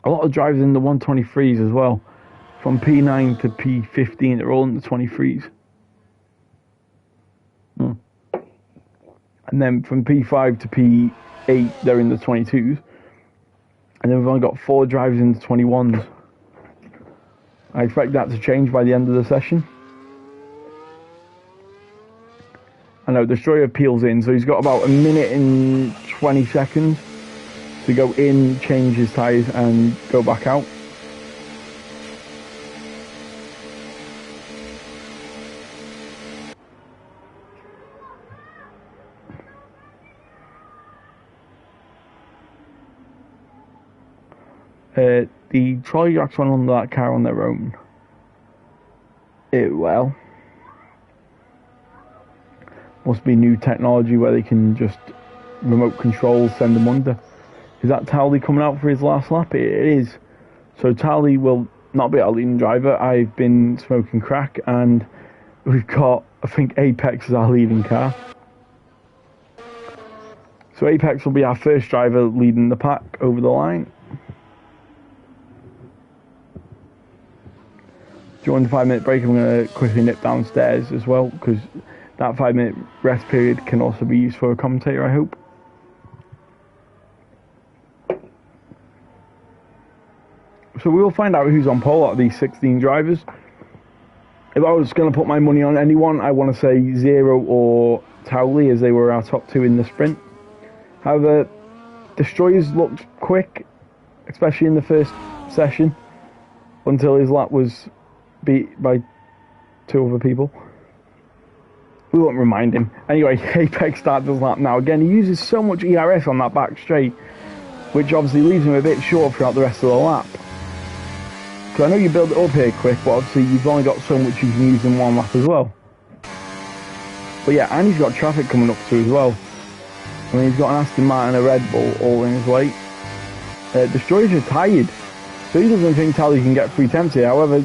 A lot of drivers in the 123s as well. From P9 to P15, they're all in the 23s. And then from P5 to P8, they're in the 22s. And then we've only got 4 drivers in the 21s. I expect that to change by the end of the session. I know, Destroyer peels in, so he's got about a minute and 20 seconds to go in, change his tyres and go back out. The trolley jacks went under that car on their own. Well, must be new technology where they can just remote control, send them under. Is that Towley coming out for his last lap? It is. So Towley will not be our leading driver. I've been smoking crack, and we've got, I think, Apex as our leading car. So Apex will be our first driver leading the pack over the line. During the 5-minute break, I'm going to quickly nip downstairs as well, because that 5-minute rest period can also be used for a commentator, I hope. So we will find out who's on pole out of these 16 drivers. If I was going to put my money on anyone, I want to say Zero or Towley, as they were our top 2 in the sprint. However, Destroyers looked quick, especially in the first session, until his lap was beat by 2 other people. We won't remind him. Anyway, Apex starts his lap now. Again, he uses so much ERS on that back straight, which obviously leaves him a bit short throughout the rest of the lap. So I know you build it up here quick, but obviously you've only got so much you can use in one lap as well. But yeah, and he's got traffic coming up too as well. I mean, he's got an Aston Martin and a Red Bull all in his way. Destroyers are tired, so he doesn't think Tally can get 3 tenths here. However,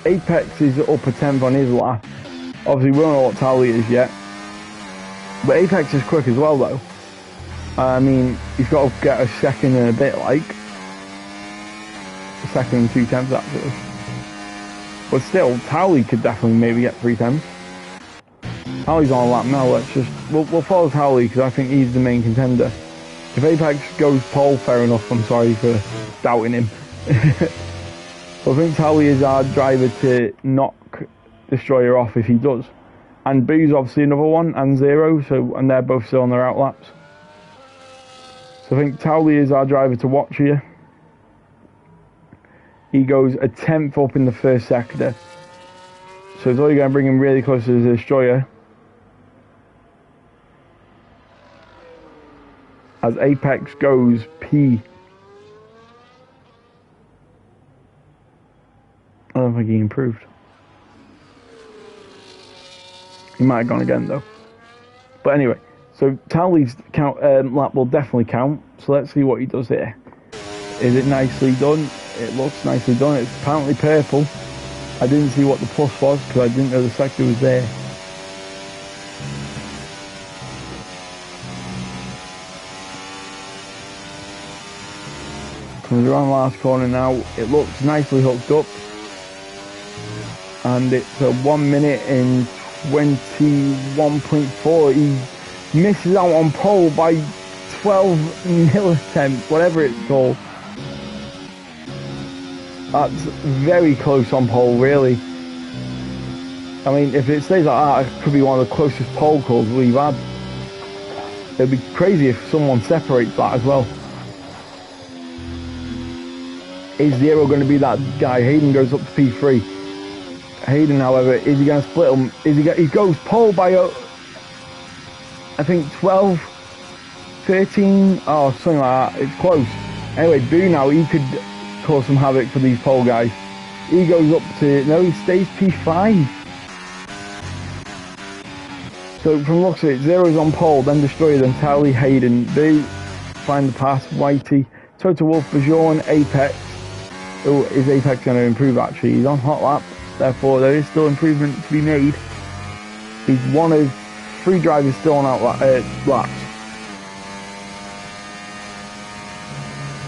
Apex is up a tenth on his lap. Obviously, we don't know what Tally is yet. But Apex is quick as well, though. I mean, he's got to get a second and a bit, like. A second and 2 tenths, actually. But still, Tally could definitely maybe get 3 tenths. Tally's on a lap now. We'll follow Tally because I think he's the main contender. If Apex goes pole, fair enough. I'm sorry for doubting him. But I think Tally is our driver to knock Destroyer off if he does. And Boo's obviously another one, and Zero, and they're both still on their outlaps. So I think Tally is our driver to watch here. He goes a tenth up in the first sector. So it's only going to bring him really close to the Destroyer. As Apex goes P. I don't think he improved. He might have gone again though. But anyway, so Tally's lap will definitely count. So let's see what he does here. Is it nicely done? It looks nicely done. It's apparently purple. I didn't see what the plus was because I didn't know the sector was there. Comes around last corner now. It looks nicely hooked up. And it's a 1 minute and 21.4. He misses out on pole by 12 milliseconds, whatever it's called. That's very close on pole, really. I mean, if it stays like that, it could be one of the closest pole calls we've had. It'd be crazy if someone separates that as well. Is Zero going to be that guy? Hayden goes up to P3. Hayden, however, is he going to split him? He goes pole by, I think, 12, 13, oh, something like that. It's close. Anyway, Boo now, he could cause some havoc for these pole guys. he goes up to, no, he stays P5. So from looks of it, Zero's on pole, then Destroyer, then Tally, Hayden. They find the pass, Whitey, Toto Wolff, Bajorn, Apex. Oh, is Apex going to improve actually? He's on hot lap, therefore there is still improvement to be made. He's one of 3 drivers still on out laps.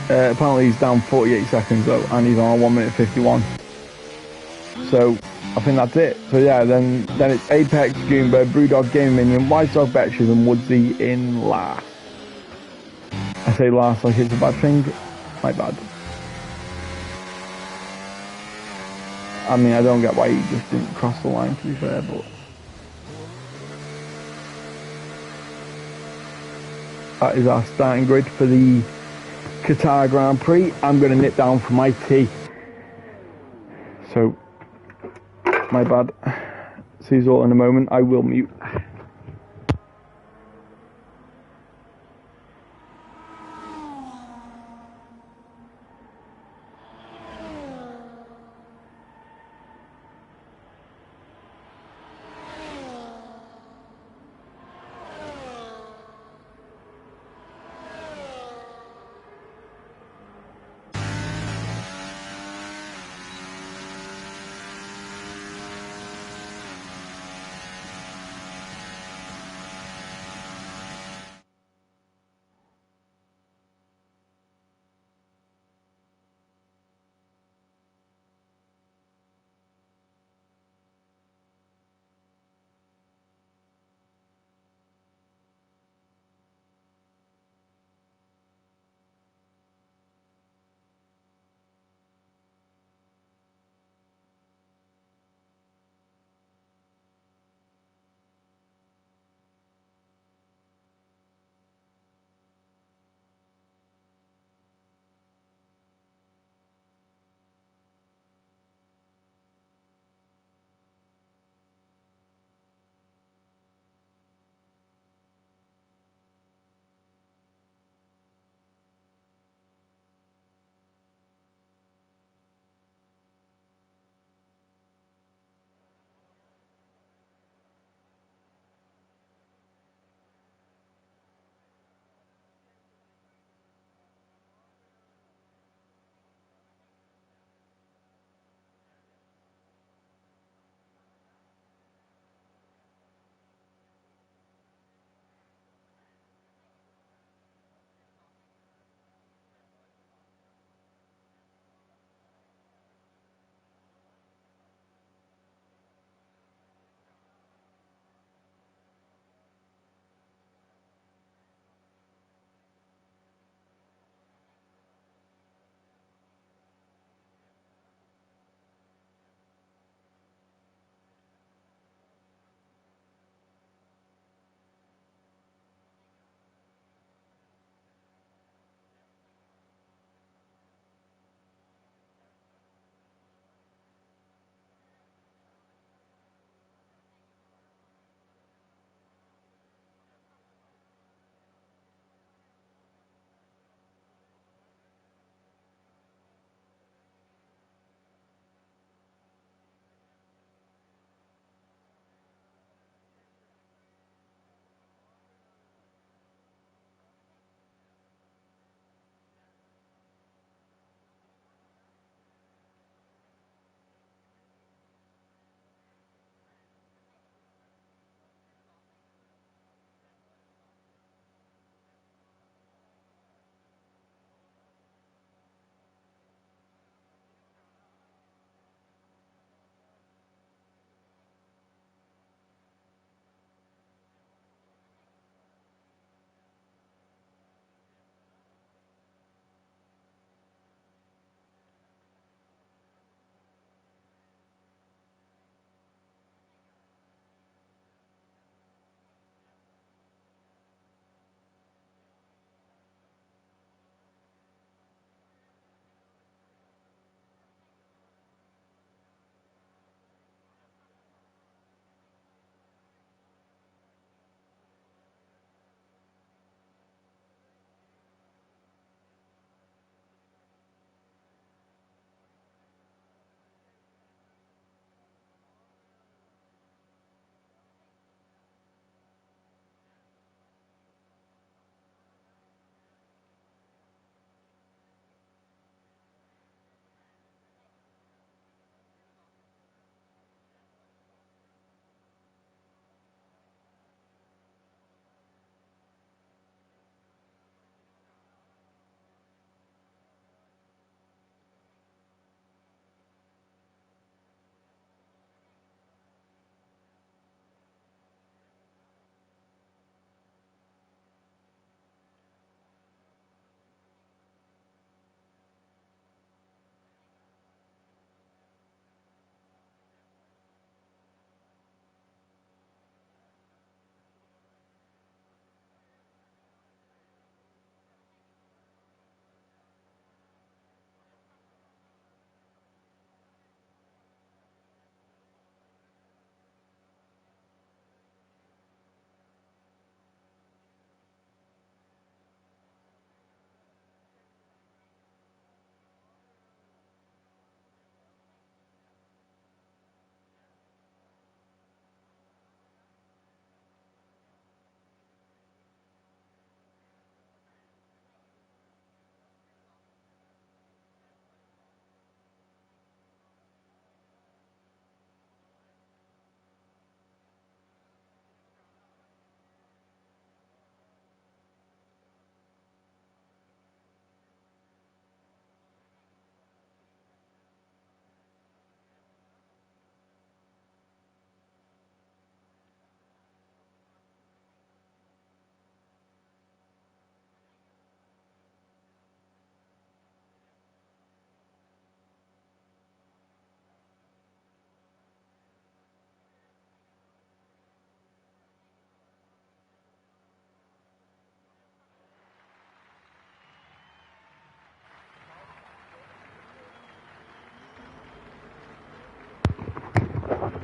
Apparently he's down 48 seconds though, and he's on 1 minute 51. So I think that's it. So yeah, then it's Apex, Goomba, Brewdog, Game Minion, White Dog, Betches, and Woodsy in last. I say last like it's a bad thing. My bad. I mean, I don't get why he just didn't cross the line, to be fair, but that is our starting grid for the Qatar Grand Prix. I'm going to nip down for my tea. So, my bad. See you all in a moment. I will mute.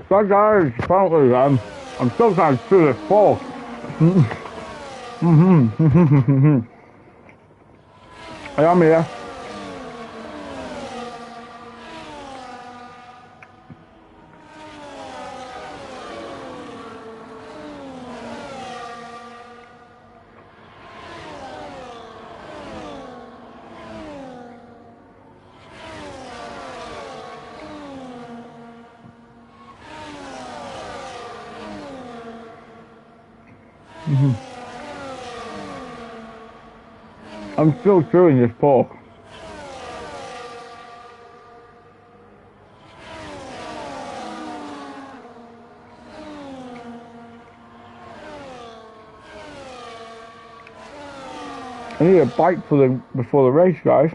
So guys, apparently I'm still trying to do this fork. I am here. I'm still chewing this pork. I need a bite before the race, guys.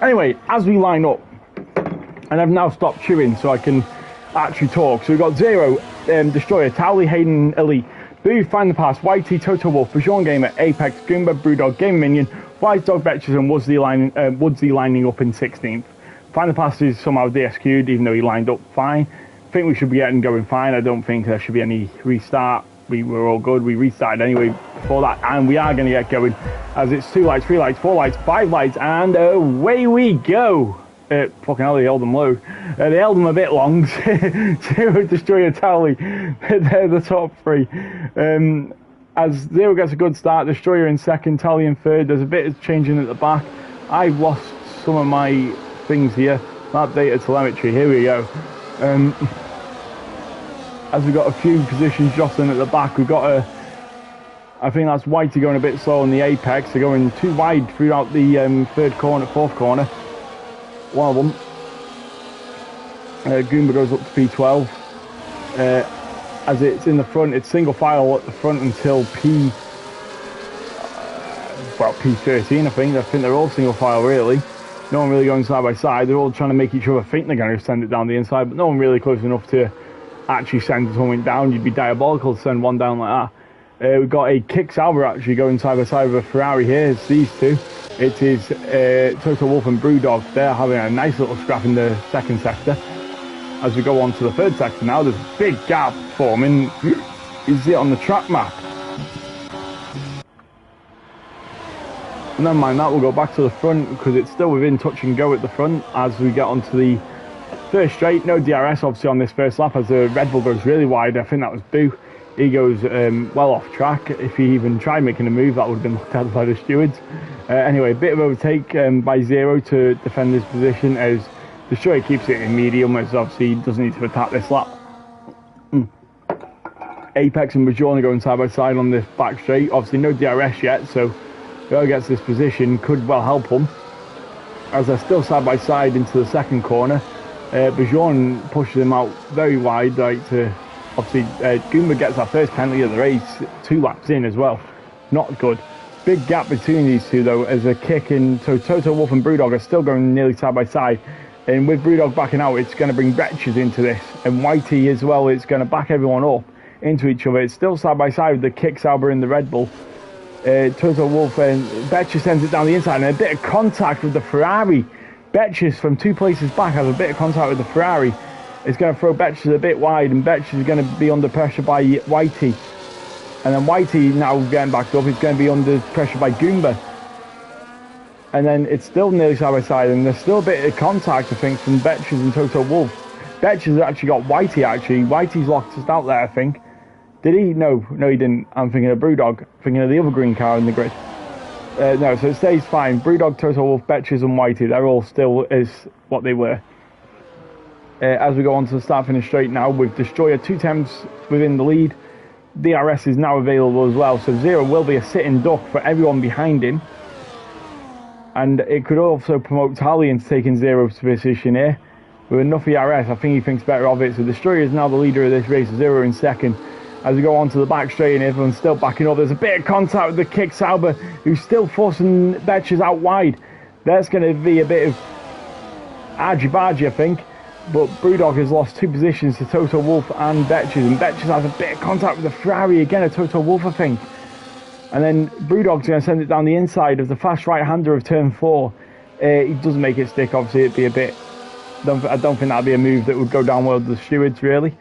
Anyway, as we line up, and I've now stopped chewing so I can actually talk. So we've got Zero, Destroyer, Towley, Hayden, Elite, Boo, Find the Pass, Whitey, Toto Wolf, Bajon Gamer, Apex, Goomba, Brewdog, Game Minion, Wise Dog, Betches, and Woodsy lining up in 16th. Find the Pass is somehow DSQ'd, even though he lined up fine. I think we should be getting going fine. I don't think there should be any restart. We were all good. We restarted anyway before that, and we are going to get going as it's 2 lights, 3 lights, 4 lights, 5 lights, and away we go. Fucking hell, they held them low. They held them a bit long. Zero, Destroyer, Towley, they're the top 3. As Zero gets a good start, Destroyer in second, Towley in third. There's a bit of changing at the back. I've lost some of my things here. That data telemetry, here we go. As we've got a few positions jostling at the back, we've got I think that's Whitey going a bit slow on the apex. They're going too wide throughout the fourth corner. One of them. Goomba goes up to P12. As it's in the front, it's single file at the front until P13, I think. I think they're all single file, really. No one really going side by side. They're all trying to make each other think they're going to send it down the inside, but no one really close enough to actually send something down. You'd be diabolical to send one down like that. We've got a Kick Sauber actually going side by side with a Ferrari here. It's these two. It is Toto Wolf and Brewdog. They're having a nice little scrap in the second sector. As we go on to the third sector now, there's a big gap forming. You see it on the track map. Never mind that, we'll go back to the front because it's still within touch and go at the front as we get onto the first straight. No DRS obviously on this first lap as the Red Bull goes really wide. I think that was Boo. He goes well off track. If he even tried making a move, that would have been looked at by the stewards. Anyway, a bit of overtake by Zero to defend his position as Destroyer keeps it in medium, as obviously he doesn't need to attack this lap. Apex and Bajon are going side by side on this back straight. Obviously no DRS yet, so whoever gets this position could well help them. As they're still side by side into the second corner, Bajon pushes him out very wide, right to obviously Goomba gets our first penalty of the race 2 laps in as well. Not good. Big gap between these two though as a kick in. So Toto Wolf and Brewdog are still going nearly side by side. And with Brewdog backing out, it's going to bring Betches into this. And Whitey as well, it's going to back everyone up into each other. It's still side by side with the Kick Sauber in the Red Bull. Toto Wolf and Betches sends it down the inside. And a bit of contact with the Ferrari. Betches from 2 places back has a bit of contact with the Ferrari. It's going to throw Betches a bit wide. And Betches is going to be under pressure by Whitey. And then Whitey now getting backed up. It's going to be under pressure by Goomba. And then it's still nearly side by side, and there's still a bit of contact, I think, from Betches and Toto Wolf. Betches has actually got Whitey, actually. Whitey's locked us out there, I think. Did he? No, he didn't. I'm thinking of Brewdog. Thinking of the other green car in the grid. No, so it stays fine. Brewdog, Toto Wolf, Betches and Whitey, they're all still is what they were. as we go on to the start-finish straight now, with Destroyer 2 temps within the lead. DRS is now available as well, so Zero will be a sitting duck for everyone behind him. And it could also promote Tally into taking Zero's position here. With enough ERS, I think he thinks better of it. So Destroyer is now the leader of this race, Zero in second. As we go on to the back straight and everyone's still backing up, there's a bit of contact with the kick. Sauber, who's still forcing Betches out wide. That's going to be a bit of argy-bargy, I think. But Brewdog has lost 2 positions to Toto Wolff and Betches. And Betches has a bit of contact with the Ferrari again, a Toto Wolff, I think. And then Brewdog's going to send it down the inside of the fast right-hander of turn 4. He doesn't make it stick, obviously. It'd be a bit... I don't think that'd be a move that would go down well with the stewards, really.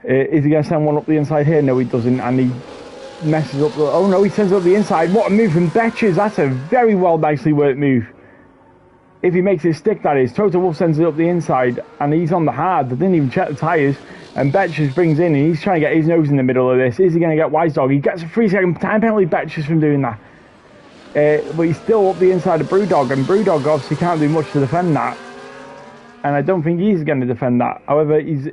Is he going to send one up the inside here? No, he doesn't. And he messes up the... Oh, no, he sends it up the inside. What a move from Betches. That's a very well, nicely worked move. If he makes it stick, that is. Toto Wolff sends it up the inside, and he's on the hard. They didn't even check the tyres. And Betches brings in, and he's trying to get his nose in the middle of this. Is he going to get Wise Dog? He gets a 3-second time penalty, Betches, from doing that. But he's still up the inside of Brewdog, and Brewdog obviously can't do much to defend that. And I don't think he's going to defend that. However, he's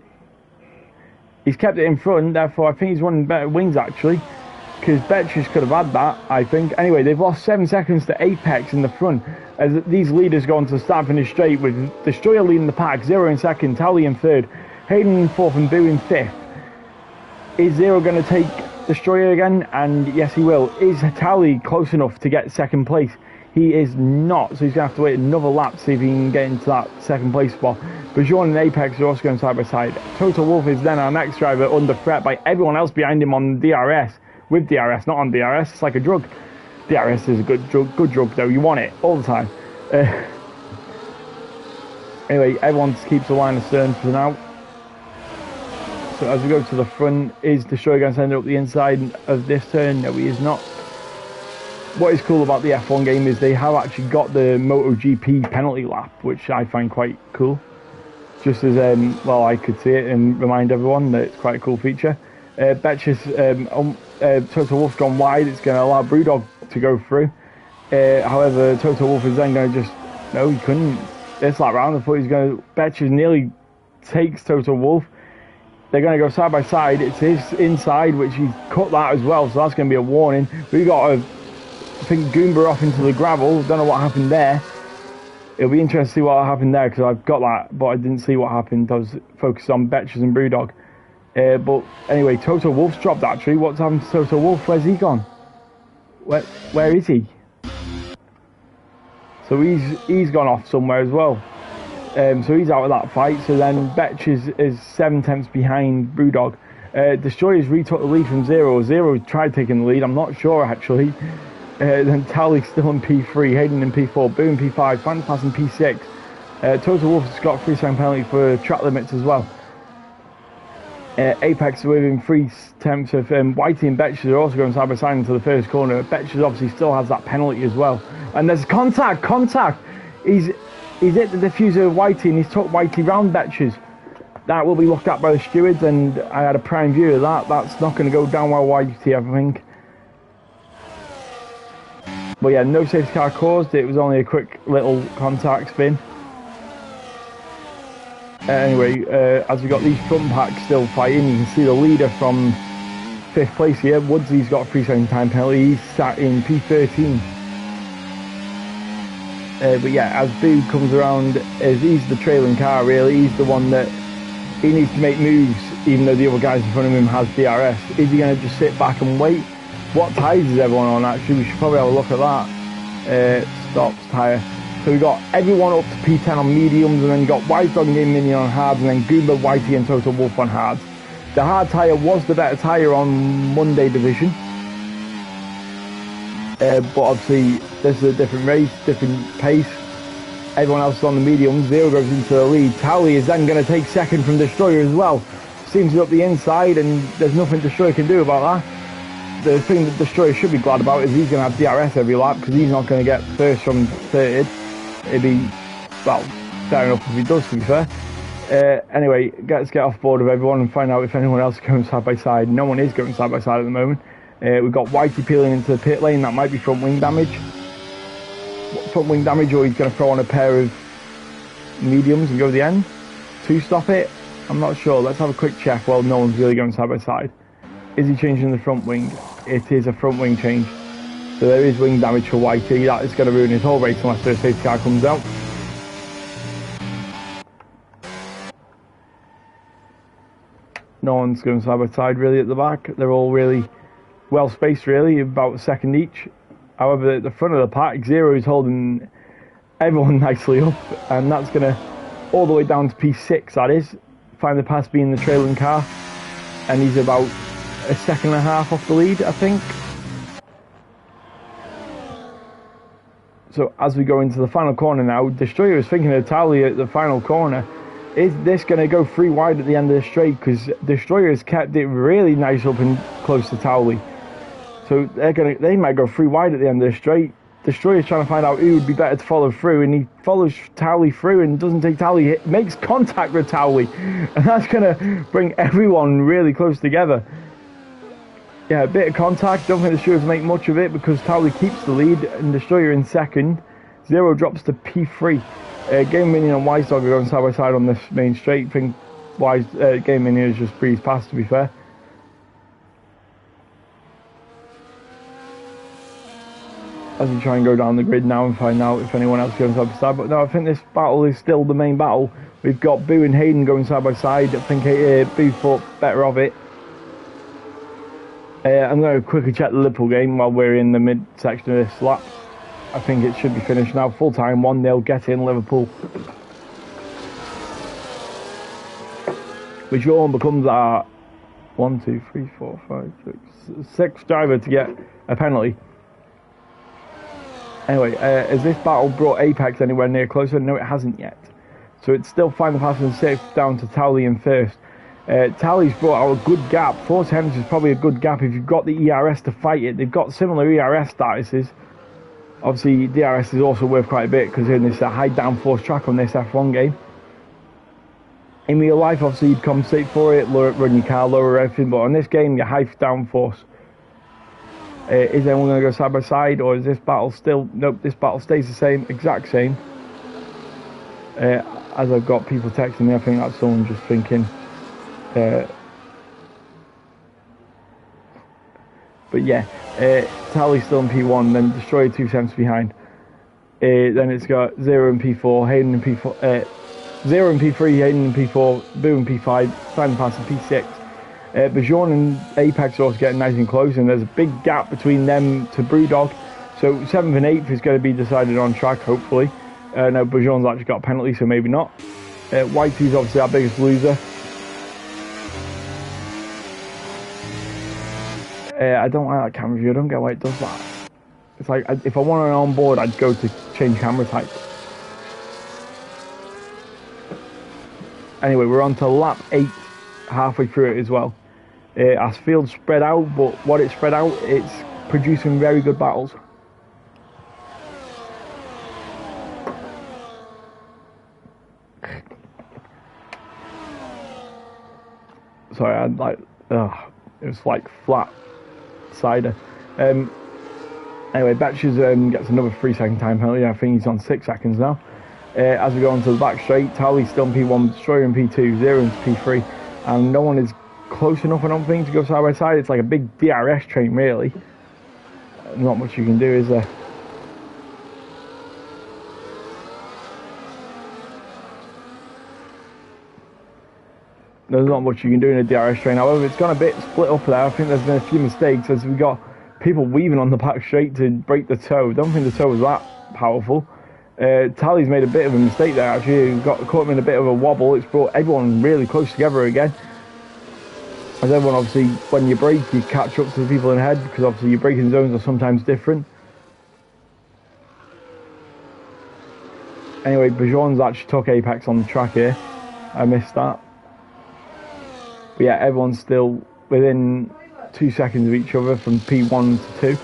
kept it in front, therefore I think he's running better wings, actually. Because Betches could have had that, I think. Anyway, they've lost 7 seconds to Apex in the front. As these leaders go on to the start-finish straight, with Destroyer leading the pack, Zero in second, Tally in third, Hayden in fourth, and Boo in fifth. Is Zero going to take Destroyer again? And yes, he will. Is Tally close enough to get second place? He is not, so he's going to have to wait another lap to see if he can get into that second place spot. Bajon and Apex are also going side by side. Toto Wolff is then our next driver, under threat by everyone else behind him on DRS. With DRS, not on DRS. It's like a drug. DRS is a good drug though. You want it all the time. Anyway, everyone keeps the line astern for now. So as we go to the front, is Destroyer going to send it up the inside of this turn? No, he is not. What is cool about the F1 game is they have actually got the MotoGP penalty lap, which I find quite cool. Just as, well, I could see it and remind everyone that it's quite a cool feature. Betches, Toto Wolff's gone wide. It's going to allow Brewdog to go through. However, Toto Wolff is then going to just... No, he couldn't. This lap round, I thought he was going to... Betches nearly takes Toto Wolff. They're going to go side by side. It's his inside, which he's cut that as well, so that's going to be a warning. We got a... I think Goomba off into the gravel. Don't know what happened there. It'll be interesting to see what happened there, because I've got that, but I didn't see what happened. I was focused on Betches and Brewdog. But anyway, Toto Wolff's dropped actually. What's happened to Toto Wolff? Where's he gone? Where is he? So he's gone off somewhere as well. So he's out of that fight. So then Betches is 7 tenths behind Brewdog. Destroyer's retook the lead from Zero. Zero tried taking the lead. I'm not sure actually. Then Tally's still in P3, Hayden in P4, Boo in P5, Fantapass in P6. Toto Wolff's got a 3-second penalty for track limits as well. Apex within 3 tenths of Whitey and Betches are also going side by side into the first corner. Betches obviously still has that penalty as well. And there's contact! He's hit the diffuser of Whitey and he's took Whitey round Betches. That will be looked at by the stewards, and I had a prime view of that. That's not going to go down well Whitey, I think. But yeah, no safety car caused. It was only a quick little contact spin. Anyway, as we got these front packs still fighting, you can see the leader from 5th place here. Woodsy's got a 3-second time penalty. He's sat in P13. But yeah, as Boo comes around, as he's the trailing car really, he's the one that he needs to make moves, even though the other guys in front of him has DRS. Is he going to just sit back and wait? What tyres is everyone on actually? We should probably have a look at that. Stops tyre. So we got everyone up to P10 on mediums, and then you got Wise Dog and Game Minion on hards, and then Goomba, Whitey and Toto Wolff on hards. The hard tyre was the better tyre on Monday division. But obviously this is a different race, different pace. Everyone else is on the mediums. Zero goes into the lead. Tally is then going to take second from Destroyer as well. Seems up the inside, and there's nothing Destroyer can do about that. The thing that Destroyer should be glad about is he's going to have DRS every lap, because he's not going to get first from third. It'd be, well, fair enough if he does, to be fair. Anyway, let's get off board with everyone and find out if anyone else is going side by side. No one is going side by side at the moment. We've got Whitey peeling into the pit lane. That might be front wing damage. Front wing damage, or he's going to throw on a pair of mediums and go to the end. to stop it? I'm not sure. Let's have a quick check while no one's really going side by side. Is he changing the front wing? It is a front wing change. So there is wing damage for Whitey. That is going to ruin his whole race unless the safety car comes out. No one's going side by side really at the back. They're all really well spaced really, about a second each. However, at the front of the pack, Zero is holding everyone nicely up, and that's going to all the way down to P6, that is. Find the pass being the trailing car, and he's about a second and a half off the lead, I think. So as we go into the final corner now, Destroyer is thinking of Tally at the final corner. Is this going to go 3 wide at the end of the straight? Because Destroyer has kept it really nice up and close to Towley. So they might go 3 wide at the end of the straight. Destroyer's trying to find out who would be better to follow through, and he follows Towley through and doesn't take Towley, makes contact with Towley. And that's going to bring everyone really close together. Yeah, a bit of contact. Don't think the Destroyers make much of it because Towley keeps the lead and Destroyer in second. Zero drops to P3. Game Minion and Wise Dog are going side by side on this main straight. I think Game Minion has just breezed past, to be fair. As we try and go down the grid now and find out if anyone else goes side by side. But no, I think this battle is still the main battle. We've got Boo and Hayden going side by side. I think Boo thought better of it. I'm going to quickly check the Liverpool game while we're in the mid-section of this lap. I think it should be finished now. Full time, 1-0, get in Liverpool. Bichon becomes our 6th driver to get a penalty. Anyway, has this battle brought Apex anywhere near closer? No, it hasn't yet. So it's still find the pass in 6th down to Tally in 1st. Tally's brought out a good gap. 4 temps is probably a good gap if you've got the ERS to fight it. They've got similar ERS statuses. Obviously, DRS is also worth quite a bit because in this high downforce track on this F1 game. In real life, obviously, you'd compensate for it, run your car, lower everything, but on this game, you're high downforce. Is anyone going to go side by side, or is this battle still... Nope, this battle stays the same, exact same. As I've got people texting me, I think that's someone just thinking... But yeah, Tally's still in P1, then Destroyer 2 cents behind. Then it's got 0 in P4, Hayden in P4, 0 in P3, Hayden in P4, Boo in P5, Simon Pass in P6. Bichon and Apex are also getting nice and close, and there's a big gap between them to Brewdog. So 7th and 8th is going to be decided on track, hopefully. No, Bichon's actually got a penalty, so maybe not. Whitey's obviously our biggest loser. I don't like that camera view. I don't get why it does that. It's like, if I want an onboard, I'd go to change camera type. Anyway, we're on to lap 8, halfway through it as well. As field spread out, but what it's spread out, it's producing very good battles. Sorry, I'd like, it was like flat cider. Anyway, Betches gets another 3-second time penalty. I think he's on 6 seconds now. As we go on to the back straight, Tally's still in P1, Destroyer in P2, Zero in P3, and no one is close enough, I don't think, to go side by side. It's like a big DRS train, really. Not much you can do, is there? There's not much you can do in a DRS train. However, it's gone a bit split up there. I think there's been a few mistakes as we got people weaving on the back straight to break the toe. Don't think the toe was that powerful. Tally's made a bit of a mistake there, actually. He got caught him in a bit of a wobble. It's brought everyone really close together again. As everyone, obviously, when you brake, you catch up to the people in ahead, because obviously your braking zones are sometimes different. Anyway, Bichon's actually took Apex on the track here. I missed that. But yeah, everyone's still within 2 seconds of each other from P1 to 2.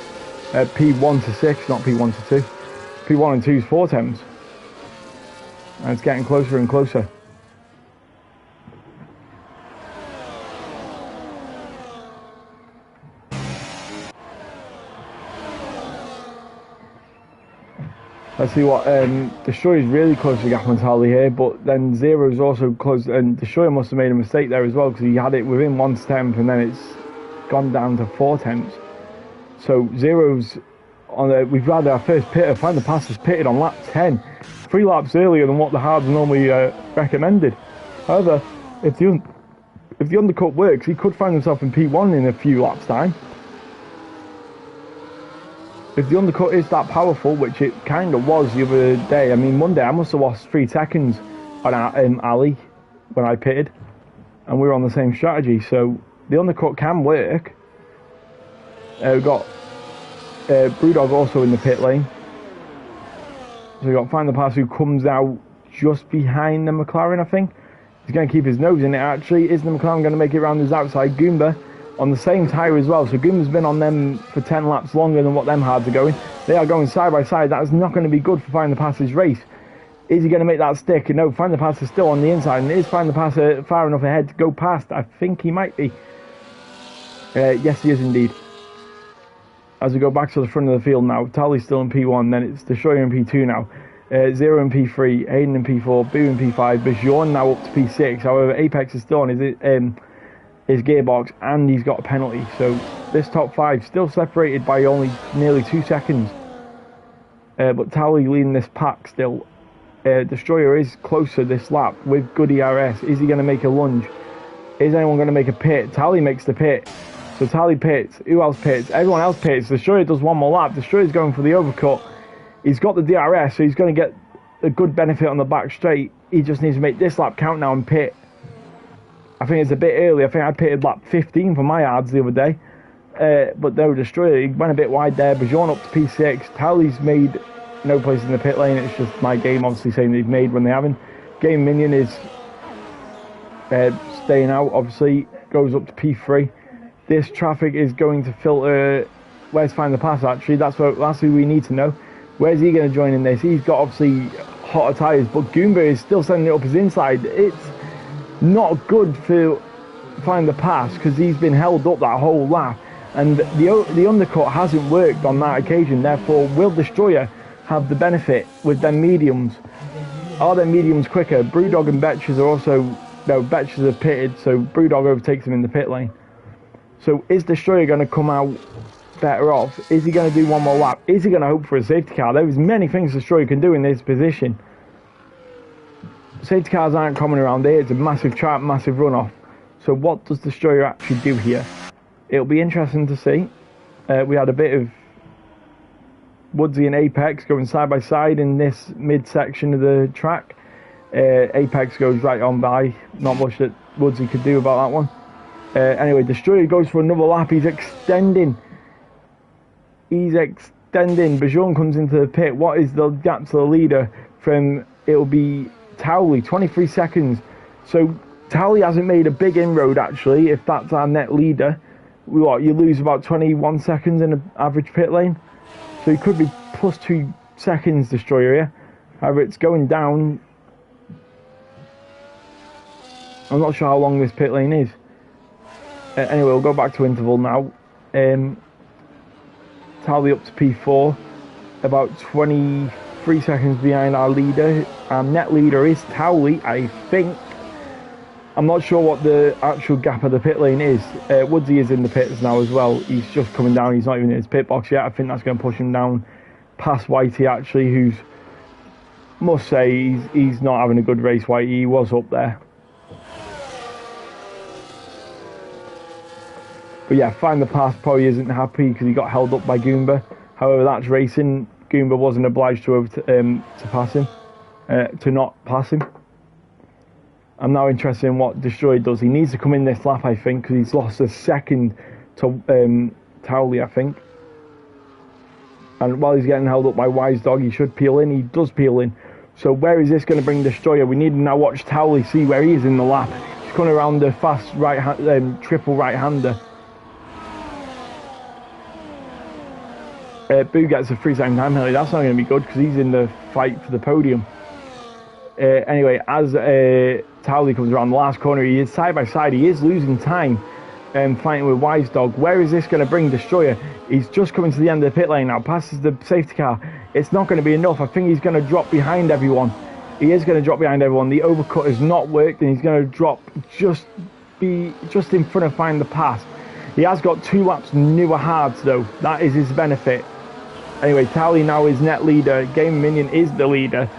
P1 to 6, not P1 to 2. P1 and 2 is 4 temps. And it's getting closer and closer. Let's see what Destroyer's really close to the gap on Tally here, but then Zero's also close, and Destroyer must have made a mistake there as well because he had it within 1/10 and then it's gone down to 4/10. So Zero's on we've had our first pitter. Find the Pass has pitted on lap 10, 3 laps earlier than what the hards normally recommended. However, if the undercut works, he could find himself in P1 in a few laps time. If the undercut is that powerful, which it kind of was the other day. I mean, Monday I must have lost 3 seconds on Ali when I pitted, and we were on the same strategy. So the undercut can work. We've got Brewdog also in the pit lane. So we've got Find the Pass, who comes out just behind the McLaren, I think. He's going to keep his nose in it, actually. Is the McLaren going to make it around his outside? Goomba on the same tyre as well. So Goomba's been on them for 10 laps longer than what them hards are going. They are going side by side. That is not going to be good for Find the Pass's race. Is he going to make that stick? No, Find the Pass is still on the inside. And is Find the Pass far enough ahead to go past? I think he might be. Yes, he is indeed. As we go back to the front of the field now, Tally's still in P1, then it's Destroyer in P2 now. Zero in P3, Hayden in P4, Boo in P5, Bajorn now up to P6. However, Apex is still on his gearbox and he's got a penalty. So this top 5 still separated by only nearly 2 seconds. But Tally leading this pack still. Destroyer is closer this lap with good ERS. Is he going to make a lunge? Is anyone going to make a pit? Tally makes the pit. So Tally pits. Who else pits? Everyone else pits. Destroyer does one more lap. Destroyer's going for the overcut. He's got the DRS, so he's going to get a good benefit on the back straight. He just needs to make this lap count now and pit. I think it's a bit early. I think I pitted lap 15 for my yards the other day. But no, Destroyer, he went a bit wide there. Bajorn up to P6. Tally's made no place in the pit lane. It's just my game obviously saying they've made when they haven't. Game Minion is staying out, obviously. Goes up to P3. This traffic is going to filter. Where's Find the Pass, actually? That's who we need to know. Where's he going to join in this? He's got obviously hotter tyres, but Goomba is still sending it up his inside. It's not good for Find the Pass because he's been held up that whole lap, and the undercut hasn't worked on that occasion. Therefore, will Destroyer have the benefit with them mediums? Are their mediums quicker? Brewdog and Betches are also... No, Betches are pitted, so Brewdog overtakes him in the pit lane. So is Destroyer going to come out better off? Is he going to do one more lap? Is he going to hope for a safety car? There's many things Destroyer can do in this position. Safety cars aren't common around here. It's a massive trap, massive runoff. So what does Destroyer actually do here? It'll be interesting to see. We had a bit of Woodsy and Apex going side by side in this mid-section of the track. Apex goes right on by. Not much that Woodsy could do about that one. Anyway, Destroyer goes for another lap. He's extending. Bajorn comes into the pit. What is the gap to the leader from... It'll be Towley, 23 seconds. So Towley hasn't made a big inroad, actually, if that's our net leader. You lose about 21 seconds in an average pit lane. So he could be plus 2 seconds, Destroyer here. However, it's going down. I'm not sure how long this pit lane is. Anyway, we'll go back to interval now. Tally up to P4, about 23 seconds behind our leader. Our net leader is Towley, I think. I'm not sure what the actual gap of the pit lane is. Woodsy is in the pits now as well. He's just coming down. He's not even in his pit box yet. I think that's going to push him down past Whitey, actually, who's, must say, he's not having a good race. Whitey, he was up there. But yeah, Find the Pass probably isn't happy because he got held up by Goomba. However, that's racing. Goomba wasn't obliged to pass him, to not pass him. I'm now interested in what Destroyer does. He needs to come in this lap, I think, because he's lost a second to Towley, I think. And while he's getting held up by Wise Dog, he should peel in. He does peel in. So where is this going to bring Destroyer? We need to now watch Towley, see where he is in the lap. He's coming around the fast triple right-hander. Boo gets a 3-second time penalty. That's not going to be good because he's in the fight for the podium. Anyway, as Towley comes around the last corner, he is side by side. He is losing time fighting with Wise Dog. Where is this going to bring Destroyer? He's just coming to the end of the pit lane now. Passes the safety car. it's not going to be enough. I think he's going to drop behind everyone. He is going to drop behind everyone. The overcut has not worked, and he's going to drop just in front of Find the Pass. He has got 2 laps newer hards though. That is his benefit. Anyway, Tally now is net leader. Game Minion is the leader.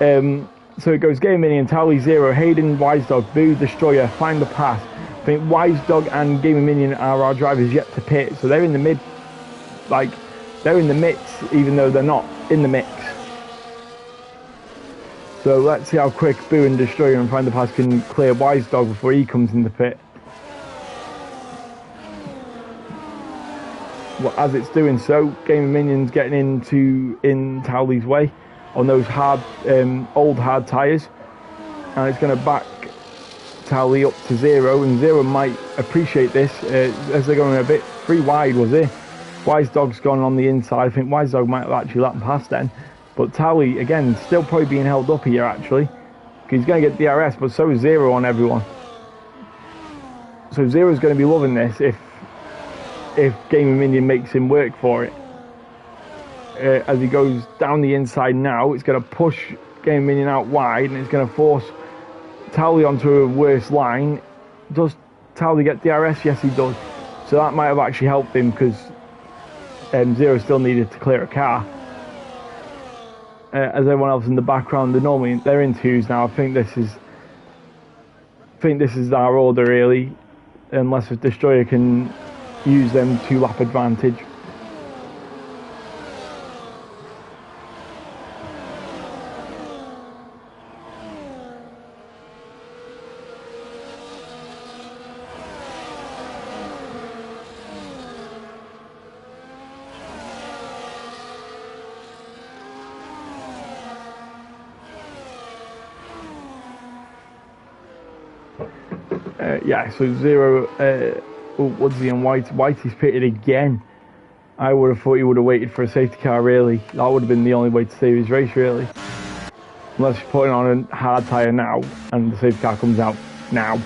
So it goes Game Minion, Tally 0, Hayden, Wise Dog, Boo, Destroyer, Find the Pass. I think Wise Dog and Game Minion are our drivers yet to pit, so they're in the mid. Like, they're in the mix, even though they're not in the mix. So let's see how quick Boo and Destroyer and Find the Pass can clear Wise Dog before he comes in the pit. Well, as it's doing so, Game of Minions getting in Towley's way on those old hard tyres, and it's going to back Towley up to 0, and 0 might appreciate this as they're going a bit free wide, was it? Wise Dog's gone on the inside. I think Wise Dog might have actually lapped past then, but Towley again still probably being held up here actually. He's going to get DRS, but so is 0 on everyone. So 0 is going to be loving this if Game of Minion makes him work for it. As he goes down the inside now, it's going to push Game of Minion out wide, and it's going to force Towley onto a worse line. Does Towley get DRS? Yes, he does. So that might have actually helped him, because 0 still needed to clear a car. As everyone else in the background, they're in 2s now. I think this is our order really, unless a Destroyer can use them 2-lap advantage. So 0, Woodsy and Whitey's pitted again. I would have thought he would have waited for a safety car really. That would have been the only way to save his race really. Unless you're putting on a hard tyre now and the safety car comes out now.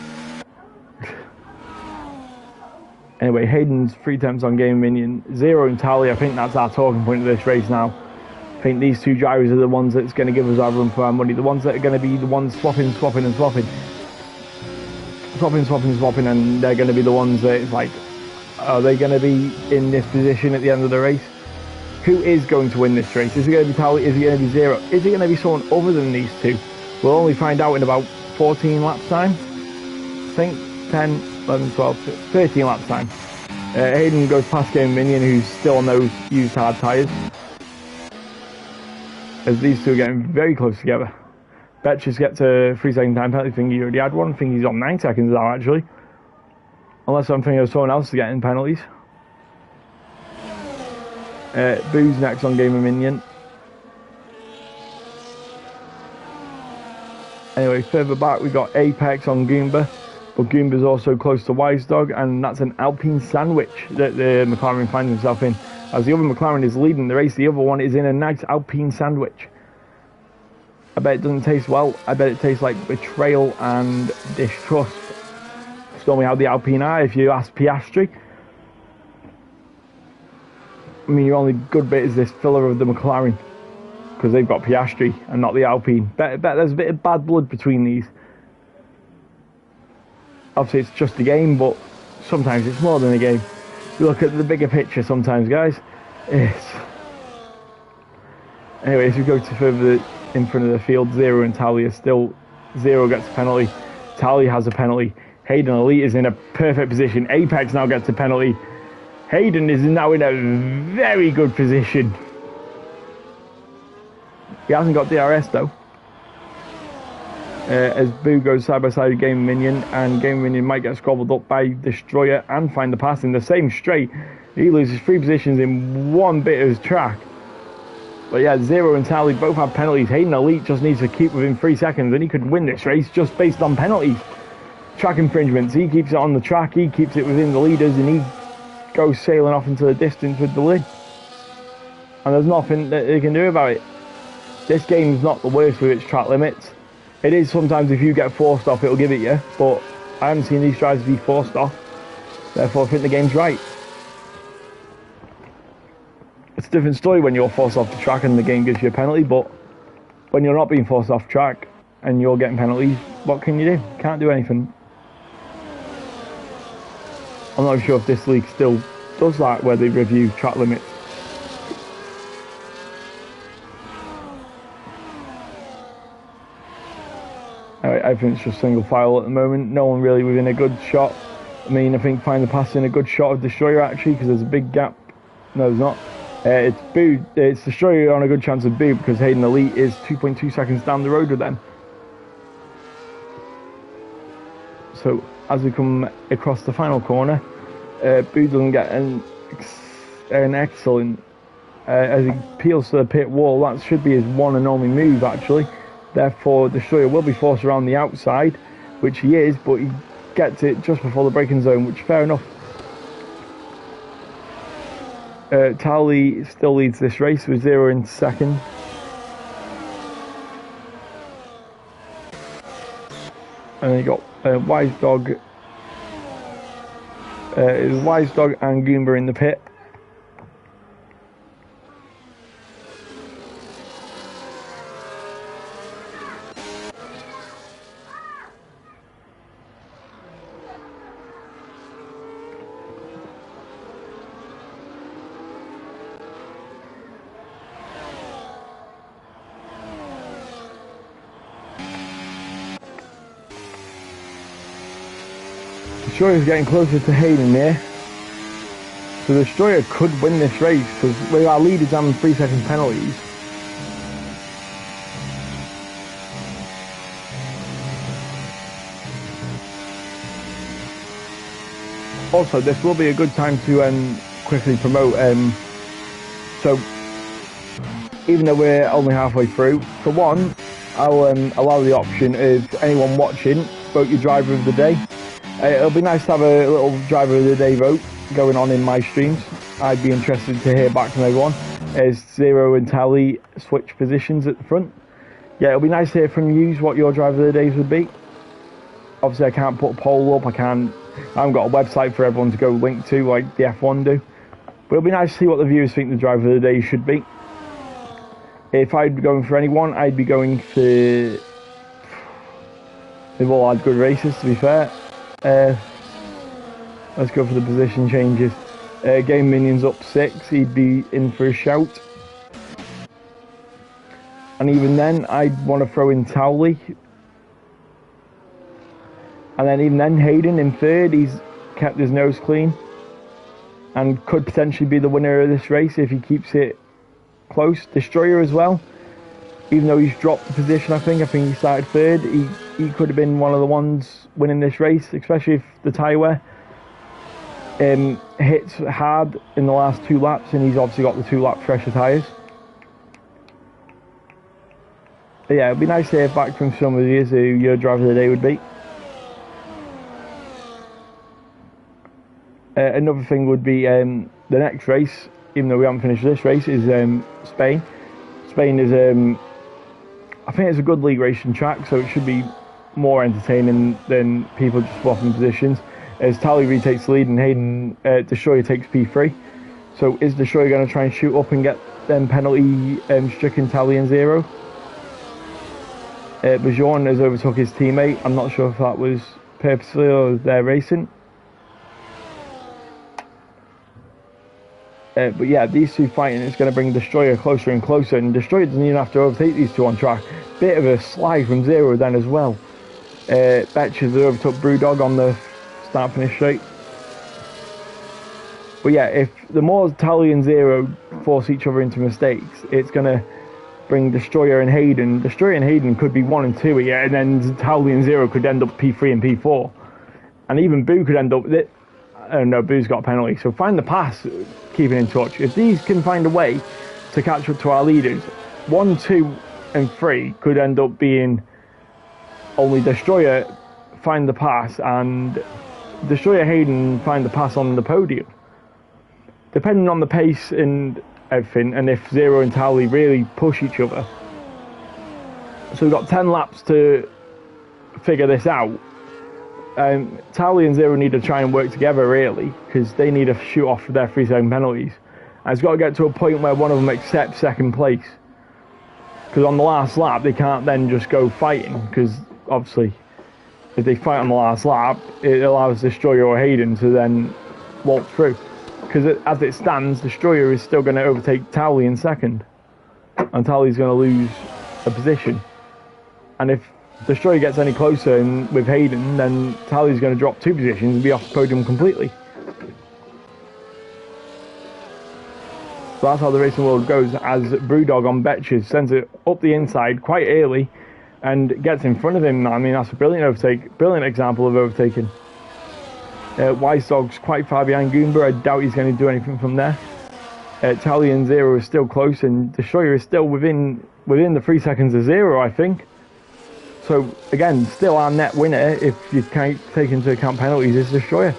Anyway, Hayden's 3 attempts on Game Minion. 0 and Tally, I think that's our talking point of this race now. I think these 2 drivers are the ones that's going to give us our run for our money. The ones that are going to be the ones swapping, and they're going to be the ones that it's like, are they going to be in this position at the end of the race? Who is going to win this race? Is it going to be Tally? Is it going to be 0? Is it going to be someone other than these 2? We'll only find out in about 14 laps time. I think 10, 11, 12, 13 laps time. Hayden goes past Game Minion, who's still on those used hard tyres. As these 2 are getting very close together. Betches gets a 3-second time penalty. I think he already had one. I think he's on 9 seconds now actually. Unless I'm thinking of someone else is getting penalties. Boo's next on Game of Minion. Anyway, further back we got Apex on Goomba. But Goomba's also close to Wise Dog, and that's an Alpine sandwich that the McLaren finds himself in. As the other McLaren is leading the race, the other one is in a nice Alpine sandwich. I bet it doesn't taste well. I bet it tastes like betrayal and distrust. Show me how the Alpine are if you ask Piastri. I mean, your only good bit is this filler of the McLaren, because they've got Piastri and not the Alpine. Bet there's a bit of bad blood between these. Obviously it's just a game, but sometimes it's more than a game. You look at the bigger picture sometimes, guys. Anyway, as we go to further in front of the field, 0 and Tally are still 0 gets a penalty. Tally has a penalty. Hayden Elite is in a perfect position. Apex now gets a penalty. Hayden is now in a very good position. He hasn't got DRS though. As Boo goes side by side with Game Minion, and Game Minion might get squabbled up by Destroyer and Find the Pass in the same straight. He loses 3 positions in one bit of his track. But yeah, 0 and Tally both have penalties. Hayden Elite just needs to keep within 3 seconds and he could win this race just based on penalties. Track infringements, he keeps it on the track, he keeps it within the leaders, and he goes sailing off into the distance with the lead. And there's nothing that they can do about it. This game's not the worst with its track limits. It is sometimes if you get forced off, it'll give it you, but I haven't seen these drivers be forced off. Therefore, I think the game's right. It's a different story when you're forced off the track and the game gives you a penalty, but when you're not being forced off track and you're getting penalties, what can you do? Can't do anything. I'm not sure if this league still does that, where they review track limits. Alright, everything's just single file at the moment. No one really within a good shot. I mean, I think Find the Pass in a good shot of Destroyer actually, because there's a big gap. No, there's not. It's Destroyer on a good chance of Boo, because Hayden Elite is 2.2 seconds down the road with them. So as we come across the final corner, Boo doesn't get an excellent, as he peels to the pit wall. That should be his one and only move actually. Therefore Destroyer will be forced around the outside, which he is, but he gets it just before the braking zone, which fair enough. Tally still leads this race with 0 in second. And then you got Wise Dog and Goomba in the pit. Destroyer's getting closer to Hayden here. So Destroyer could win this race, because with our leaders having 3-second penalties. Also, this will be a good time to quickly promote. So, even though we're only halfway through, for one, I'll allow the option of anyone watching vote your driver of the day. It'll be nice to have a little driver of the day vote going on in my streams. I'd be interested to hear back from everyone as Zero and Tally switch positions at the front. Yeah, it'll be nice to hear from you what your driver of the days would be. Obviously I can't put a poll up, I haven't got a website for everyone to go link to like the F1 do. But it'll be nice to see what the viewers think the driver of the day should be. If I'd be going for anyone, I'd be going for... They've all had good races, to be fair. Let's go for the position changes. Game Minions up 6, he'd be in for a shout. And even then, I'd want to throw in Towley. And then even then, Hayden in third, he's kept his nose clean. And could potentially be the winner of this race if he keeps it close. Destroyer as well. Even though he's dropped the position, I think he started third. He could have been one of the ones winning this race, especially if the tyre wear hits hard in the last 2 laps, and he's obviously got the 2-lap fresher tyres. But yeah, it'd be nice to hear back from some of you who your driver of the day would be. Another thing would be the next race, even though we haven't finished this race, is Spain. Spain is, I think it's a good league racing track, so it should be more entertaining than people just swapping positions. As Tally retakes the lead and Hayden Destroyer takes P3. So is Destroyer going to try and shoot up and get them penalty stricken Tally and Zero? Bajon has overtook his teammate. I'm not sure if that was purposely or they're racing. But yeah, these two fighting is going to bring Destroyer closer and closer, and Destroyer doesn't even have to overtake these two on track. Bit of a slide from Zero then as well. Betch has overtook Brewdog on the start finish straight. But yeah, if the more Tally and Zero force each other into mistakes, it's going to bring Destroyer and Hayden. Destroyer and Hayden could be 1 and 2 here, and then Tally and Zero could end up P3 and P4. And even Boo could end up with it. I don't know, Boo's got a penalty. So Find the Pass, keeping in touch. If these can find a way to catch up to our leaders, 1, 2 and 3 could end up being only Destroyer, Find the Pass, and Destroyer, Hayden, Find the Pass on the podium. Depending on the pace and everything, and if Zero and Tally really push each other. So we've got 10 laps to figure this out. Tally and Zero need to try and work together really, because they need to shoot off their 3-second penalties. And it's got to get to a point where one of them accepts second place. Because on the last lap, they can't then just go fighting. Because obviously, if they fight on the last lap, it allows Destroyer or Hayden to then walk through. Because as it stands, Destroyer is still going to overtake Towley in second. And Towley's going to lose a position. And if Destroyer gets any closer with Hayden, then Towley's going to drop 2 positions and be off the podium completely. So that's how the racing world goes, as Brewdog on Betches sends it up the inside quite early and gets in front of him. I mean, that's a brilliant overtake, brilliant example of overtaking. Wise Dog's quite far behind Goomba. I doubt he's going to do anything from there. Tally and Zero is still close, and Destroyer is still within the 3 seconds of Zero, I think. So again, still our net winner, if you can't take into account penalties, is Destroyer.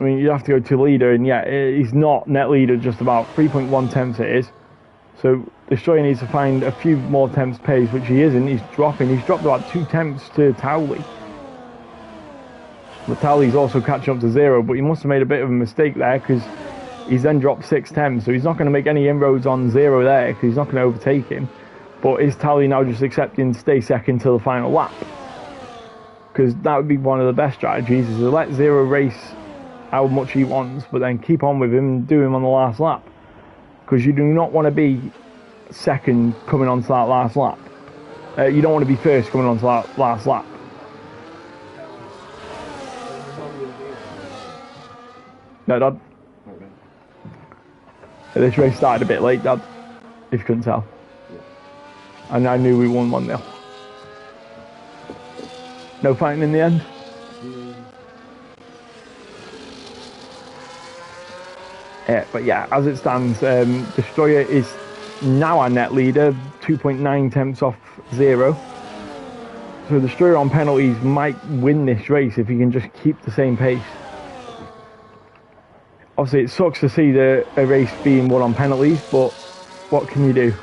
I mean, you have to go to leader, and yeah, he's not net leader, just about 3.1 tenths it is. So Destroyer needs to find a few more tenths pace, which he isn't. He's dropping. He's dropped about 2 tenths to Towley. But Towley's also catching up to Zero, but he must have made a bit of a mistake there, because he's then dropped 6 tenths. So he's not going to make any inroads on Zero there, because he's not going to overtake him. But is Towley now just accepting to stay second till the final lap? Because that would be one of the best strategies, is to let Zero race how much he wants, but then keep on with him and do him on the last lap. Because you do not want to be second coming onto that last lap. You don't want to be first coming onto that last lap. No, Dad. This race started a bit late, Dad, if you couldn't tell. And I knew we won 1-0. No fighting in the end? But yeah, as it stands, Destroyer is now our net leader, 2.9 tenths off Zero. So Destroyer on penalties might win this race if he can just keep the same pace. Obviously, it sucks to see a race being won on penalties, but what can you do?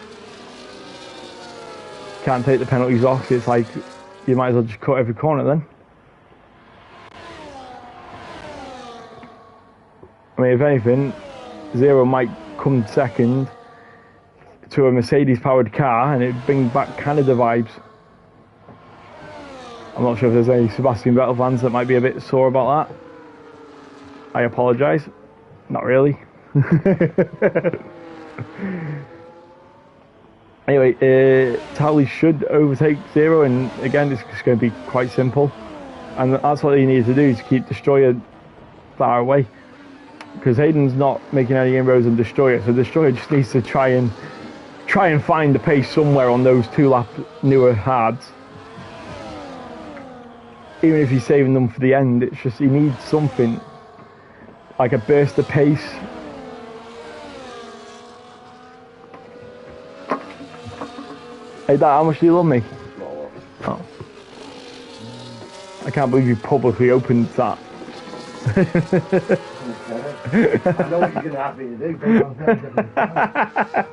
Can't take the penalties off. It's like you might as well just cut every corner then. I mean, if anything, Zero might come second to a Mercedes-powered car, and it brings back Canada vibes. I'm not sure if there's any Sebastian Vettel fans that might be a bit sore about that. I apologise. Not really. Anyway, Tally should overtake Zero, and again, it's just going to be quite simple. And that's what he needs to do, to keep Destroyer far away. Because Hayden's not making any inroads on Destroyer, so Destroyer just needs to try and find the pace somewhere on those 2-lap newer hards. Even if he's saving them for the end, it's just he needs something like a burst of pace. Hey Dad, how much do you love me? Oh. I can't believe you publicly opened that. I know what you're going to have me to do, but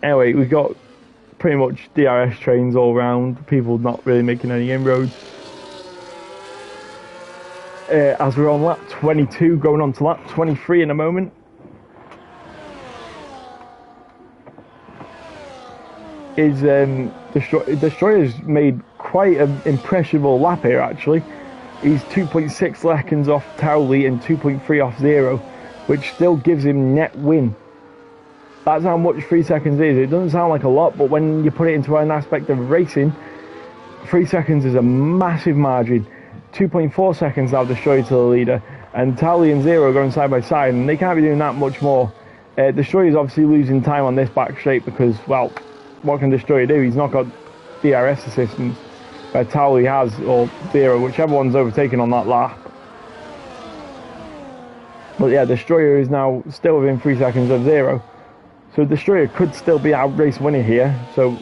anyway, we've got pretty much DRS trains all around, people not really making any inroads. As we're on lap 22, going on to lap 23 in a moment. Destroyer's made quite an impressionable lap here, actually. He's 2.6 seconds off Towley and 2.3 off Zero, which still gives him net win. That's how much 3 seconds is. It doesn't sound like a lot, but when you put it into an aspect of racing, 3 seconds is a massive margin. 2.4 seconds now Destroyer to the leader, and Towley and Zero going side by side, and they can't be doing that much more. Destroyer's obviously losing time on this back straight because, well, what can Destroyer do? He's not got DRS assistance, where Towley has, or Zero, whichever one's overtaken on that lap. But yeah, Destroyer is now still within 3 seconds of Zero. So Destroyer could still be our race winner here. So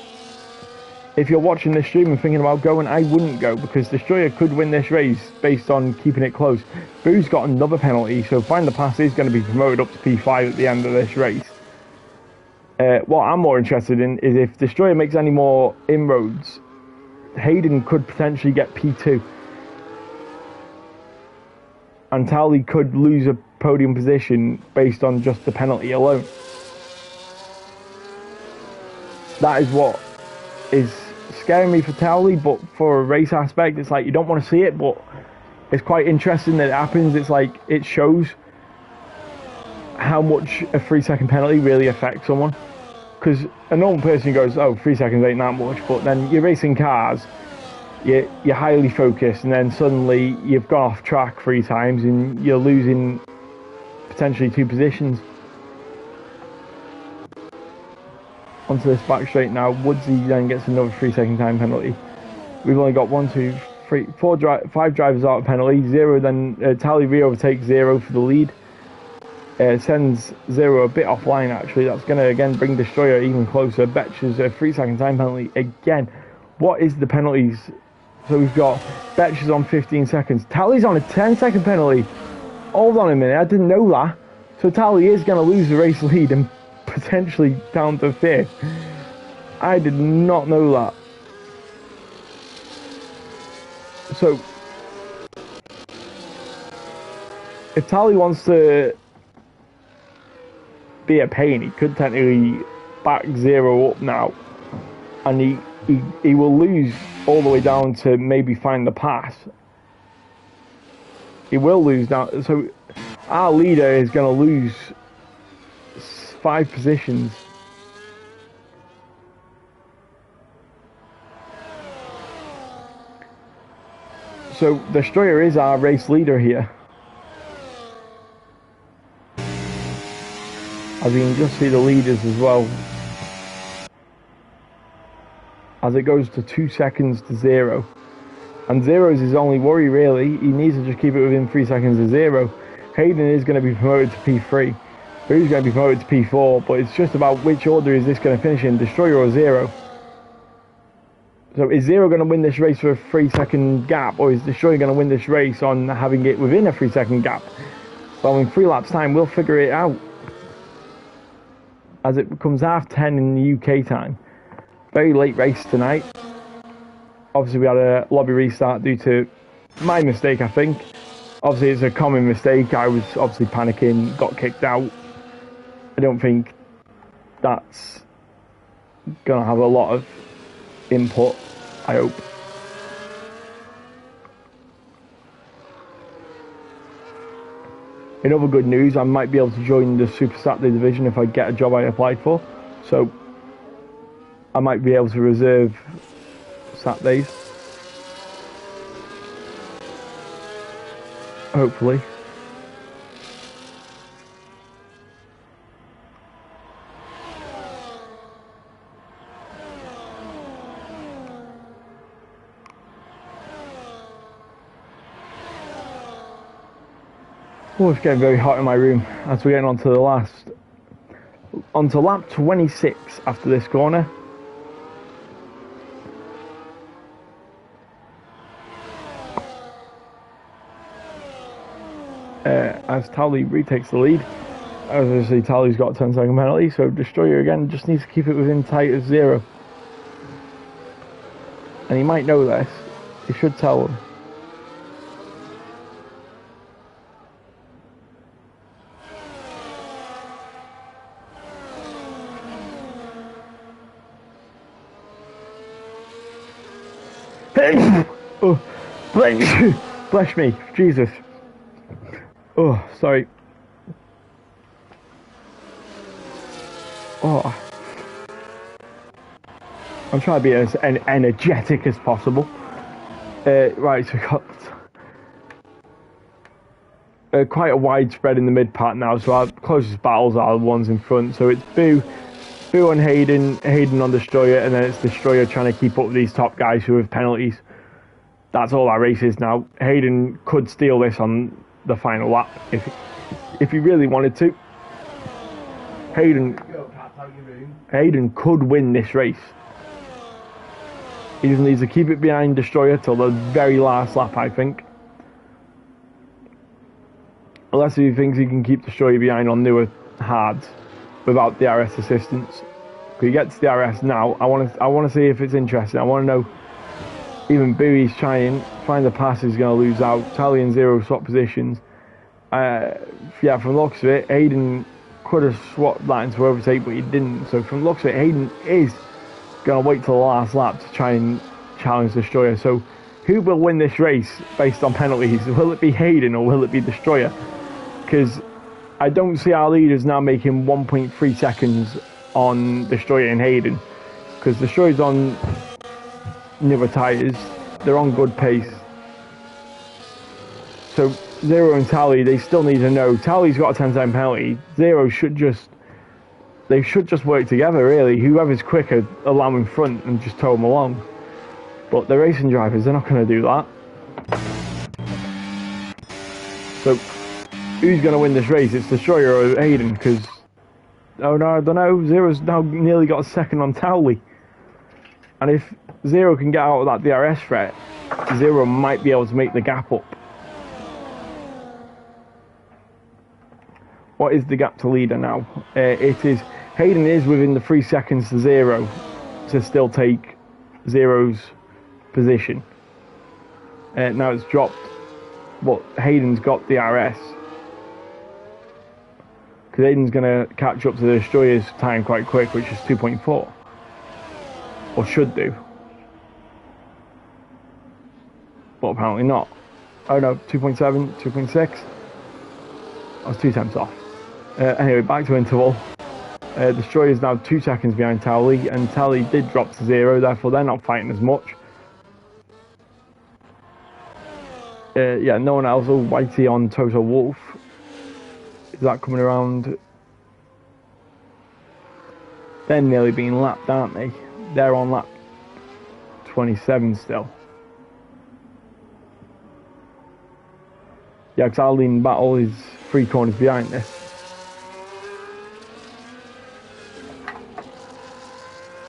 if you're watching this stream and thinking about going, I wouldn't go, because Destroyer could win this race based on keeping it close. Boo's got another penalty, so Find the Pass is going to be promoted up to P5 at the end of this race. What I'm more interested in is if Destroyer makes any more inroads Hayden could potentially get P2. And Towley could lose a podium position based on just the penalty alone. That is what is scaring me for Towley, but for a race aspect, it's like you don't want to see it, but it's quite interesting that it happens. It's like it shows how much a 3-second penalty really affects someone. Because a normal person goes, oh, 3 seconds ain't that much, but then you're racing cars, you're highly focused, and then suddenly you've gone off track 3 times and you're losing potentially 2 positions. Onto this back straight now. Woodsy then gets another 3-second time penalty. We've only got 1, 2, 3, 4, 5 drivers out of penalty. 0 then Towley re-overtakes 0 for the lead. Sends 0 a bit offline actually. That's going to again bring Destroyer even closer. Betcher's a 3-second time penalty again. What is the penalties? So we've got Betcher's on 15 seconds. Towley's on a 10-second penalty. Hold on a minute, I didn't know that. So Towley is going to lose the race lead and potentially down to 5th. I did not know that. So if Towley wants to be a pain, he could technically back 0 up now, and he will lose all the way down to maybe find the pass. He will lose down, so our leader is going to lose 5 positions. So Destroyer is our race leader here. As you can just see the leaders as well. As it goes to 2 seconds to 0. And 0 is his only worry really. He needs to just keep it within 3 seconds of 0. Hayden is going to be promoted to P3. Who's going to be promoted to P4, but it's just about which order is this going to finish in, Destroyer or 0. So is 0 going to win this race for a 3-second gap, or is Destroyer going to win this race on having it within a 3-second gap? Well, in 3 laps time, we'll figure it out. As it becomes 10:30 in the UK time. Very late race tonight. Obviously we had a lobby restart due to my mistake, I think. Obviously it's a common mistake. I was obviously panicking, got kicked out. I don't think that's going to have a lot of input, I hope. In other good news, I might be able to join the Super Saturday division if I get a job I applied for. So I might be able to reserve Saturdays. Hopefully. Oh, it's getting very hot in my room as we're getting onto lap 26 after this corner. As Towley retakes the lead. Obviously Towley's got a 10-second penalty, so Destroyer again just needs to keep it within tight as 0. And he might know this. He should tell him. Oh, bless me, Jesus. Oh, sorry. Oh, I'm trying to be as energetic as possible. Right, so we got quite a wide spread in the mid part now. So our closest battles are the ones in front. So it's Boo on Hayden on Destroyer, and then it's Destroyer trying to keep up with these top guys who have penalties. That's all our race is now. Hayden could steal this on the final lap if he really wanted to. Hayden could win this race. He just needs to keep it behind Destroyer till the very last lap, I think. Unless he thinks he can keep Destroyer behind on newer hards without DRS assistance. If he gets DRS now, I want to see if it's interesting. I want to know Even Bowie's trying, find the pass, is going to lose out. Tally and Zero swap positions. Yeah, from the looks of it, Hayden could have swapped that into overtake, but he didn't. So from the looks of it, Hayden is going to wait till the last lap to try and challenge Destroyer. So who will win this race based on penalties? Will it be Hayden or will it be Destroyer? Because I don't see our leaders now making 1.3 seconds on Destroyer and Hayden. Because Destroyer's on newer tyres, they're on good pace. So Zero and Tally, they still need to know. Tally's got a 10-time penalty. Zero should just work together, really. Whoever's quicker, allow him in front and just tow them along. But the racing drivers, they're not going to do that. So who's going to win this race? It's Destroyer or Hayden? Because, oh no, I don't know. Zero's now nearly got a second on Tally. And if Zero can get out of that DRS threat, Zero might be able to make the gap up. What is the gap to leader now? It is, Hayden is within the 3 seconds to Zero to still take Zero's position. Now it's dropped, but Hayden's got the RS. Because Hayden's going to catch up to the Destroyer's time quite quick, which is 2.4. Or should do. But apparently not. Oh no, 2.7, 2.6. I was 2 tenths off. Anyway, back to interval. Destroyer is now 2 seconds behind Tally, and Tally did drop to 0, therefore they're not fighting as much. Yeah, no one else. Oh, Whitey on Toto Wolf. Is that coming around? They're nearly being lapped, aren't they? They're on lap 27 still. Yeah, because Aldine Battle is 3 corners behind this.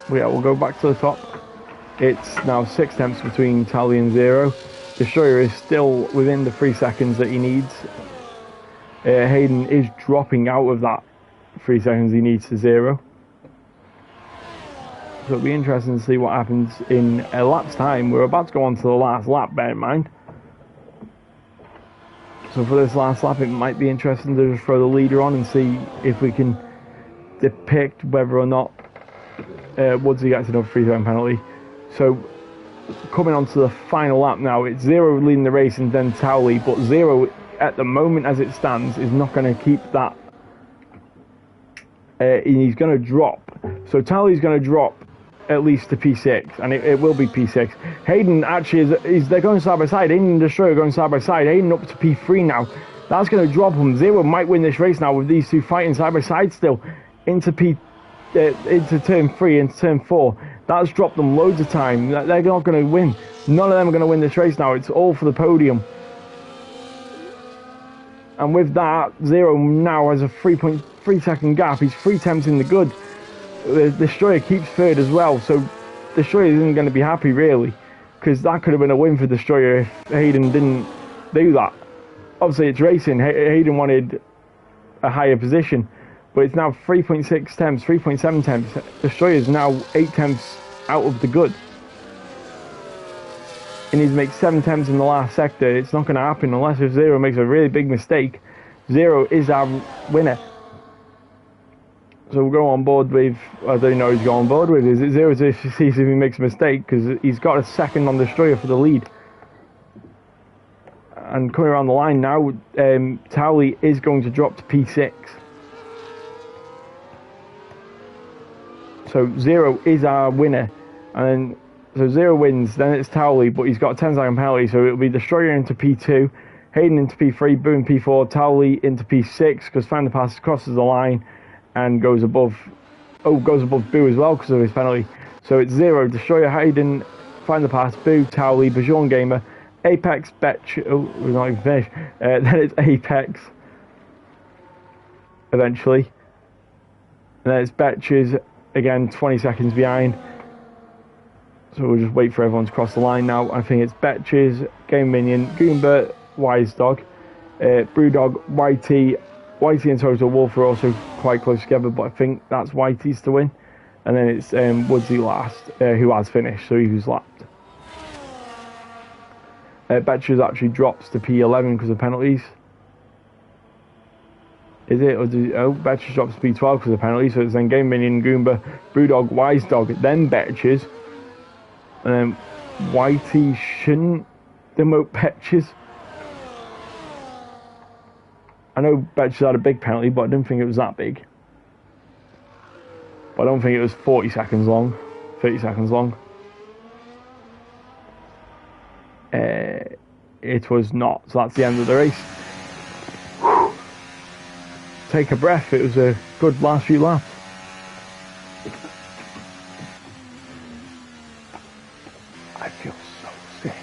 But yeah, we'll go back to the top. It's now 6 tenths between Tally and Zero. Destroyer is still within the 3 seconds that he needs. Hayden is dropping out of that 3 seconds he needs to Zero. So it'll be interesting to see what happens in a lap's time. We're about to go on to the last lap, bear in mind. So for this last lap, it might be interesting to just throw the leader on and see if we can depict whether or not Woodsy gets another 3-time penalty. So coming on to the final lap now, it's Zero leading the race and then Towley, but Zero at the moment as it stands is not going to keep that. He's going to drop. So Towley's going to drop at least to P6, and it will be P6. Hayden actually they're going side by side. Hayden and Destroyer are going side by side. Hayden up to P3 now. That's going to drop him. Zero might win this race now with these two fighting side by side still into turn 3, into turn 4. That's dropped them loads of time. They're not going to win. None of them are going to win this race now. It's all for the podium. And with that, Zero now has a 3.3 second gap. He's 3 tenths in the good. The Destroyer keeps third as well, so Destroyer isn't going to be happy really, because that could have been a win for Destroyer if Hayden didn't do that. Obviously it's racing. Hayden wanted a higher position, but it's now 3.6 tenths, 3.7 tenths. Destroyer is now 8 tenths out of the good. He needs to make 7 tenths in the last sector. It's not going to happen unless if Zero makes a really big mistake. Zero is our winner. So we'll go on board with, I don't know who's going on board with, is it Zero to see if he makes a mistake, because he's got a second on Destroyer for the lead. And coming around the line now, Towley is going to drop to P6. So Zero is our winner, and so Zero wins, then it's Towley, but he's got a 10-second penalty, so it'll be Destroyer into P2, Hayden into P3, Boo into P4, Towley into P6, because Find the Pass crosses the line and goes above Boo as well because of his penalty. So it's Zero, Destroyer, Hayden, Find the Pass, Boo, Towley, Bajon Gamer, Apex, Betch, we're not even finished, then it's Apex, eventually, and then it's Betches, again 20 seconds behind, so we'll just wait for everyone to cross the line now. I think it's Betches, Game Minion, Goomba, Wise Dog, Brewdog, Whitey and Total Wolf are also quite close together, but I think that's Whitey's to win. And then it's Woodsy last, who has finished, so he was lapped. Betches actually drops to P11 because of penalties. Is it? Or Betches drops to P12 because of penalties. So it's then Game Minion, Goomba, Brewdog, Wise Dog, then Betches. And then Whitey shouldn't demote Betches. I know Betches had a big penalty, but I didn't think it was that big. But I don't think it was 40 seconds long, 30 seconds long. It was not. So that's the end of the race. Whew. Take a breath. It was a good last few laps. I feel so sick.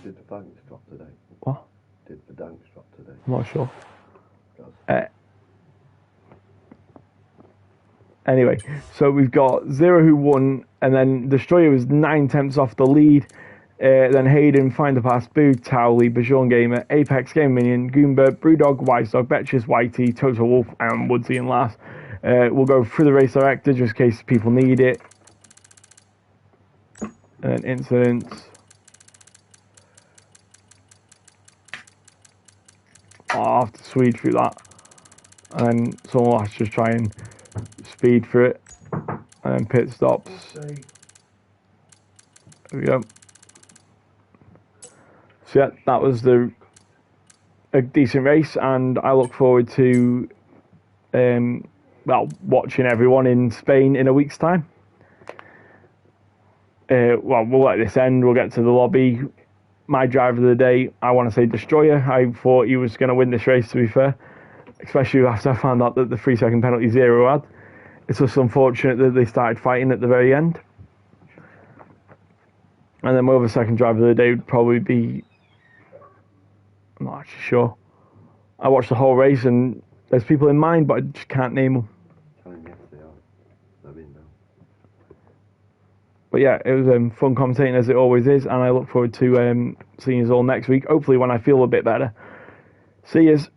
Did the banks drop today? What? Did the banks drop today? I'm not sure. Anyway, so we've got Zero who won, and then Destroyer was 9 tenths off the lead. Then Hayden, Find the Pass, Boo, Towley, Bajon Gamer, Apex, Game Minion, Goomba, Brewdog, Wise Dog, Betches, Whitey, Total Wolf, and Woodsy in last. We'll go through the race director just in case people need it. And incidents. I'll have to speed through that. And someone will have to just try and speed through it. And then pit stops. There we go. So yeah, that was a decent race, and I look forward to watching everyone in Spain in a week's time. We'll let this end. We'll get to the lobby. My driver of the day, I want to say Destroyer. I thought he was going to win this race, to be fair, especially after I found out that the 3-second penalty Zero had. It's just unfortunate that they started fighting at the very end. And then my other second driver of the day would probably be... I'm not actually sure. I watched the whole race and there's people in mind, but I just can't name them. But yeah, it was fun commentating as it always is, and I look forward to seeing you all next week, hopefully when I feel a bit better. See yous.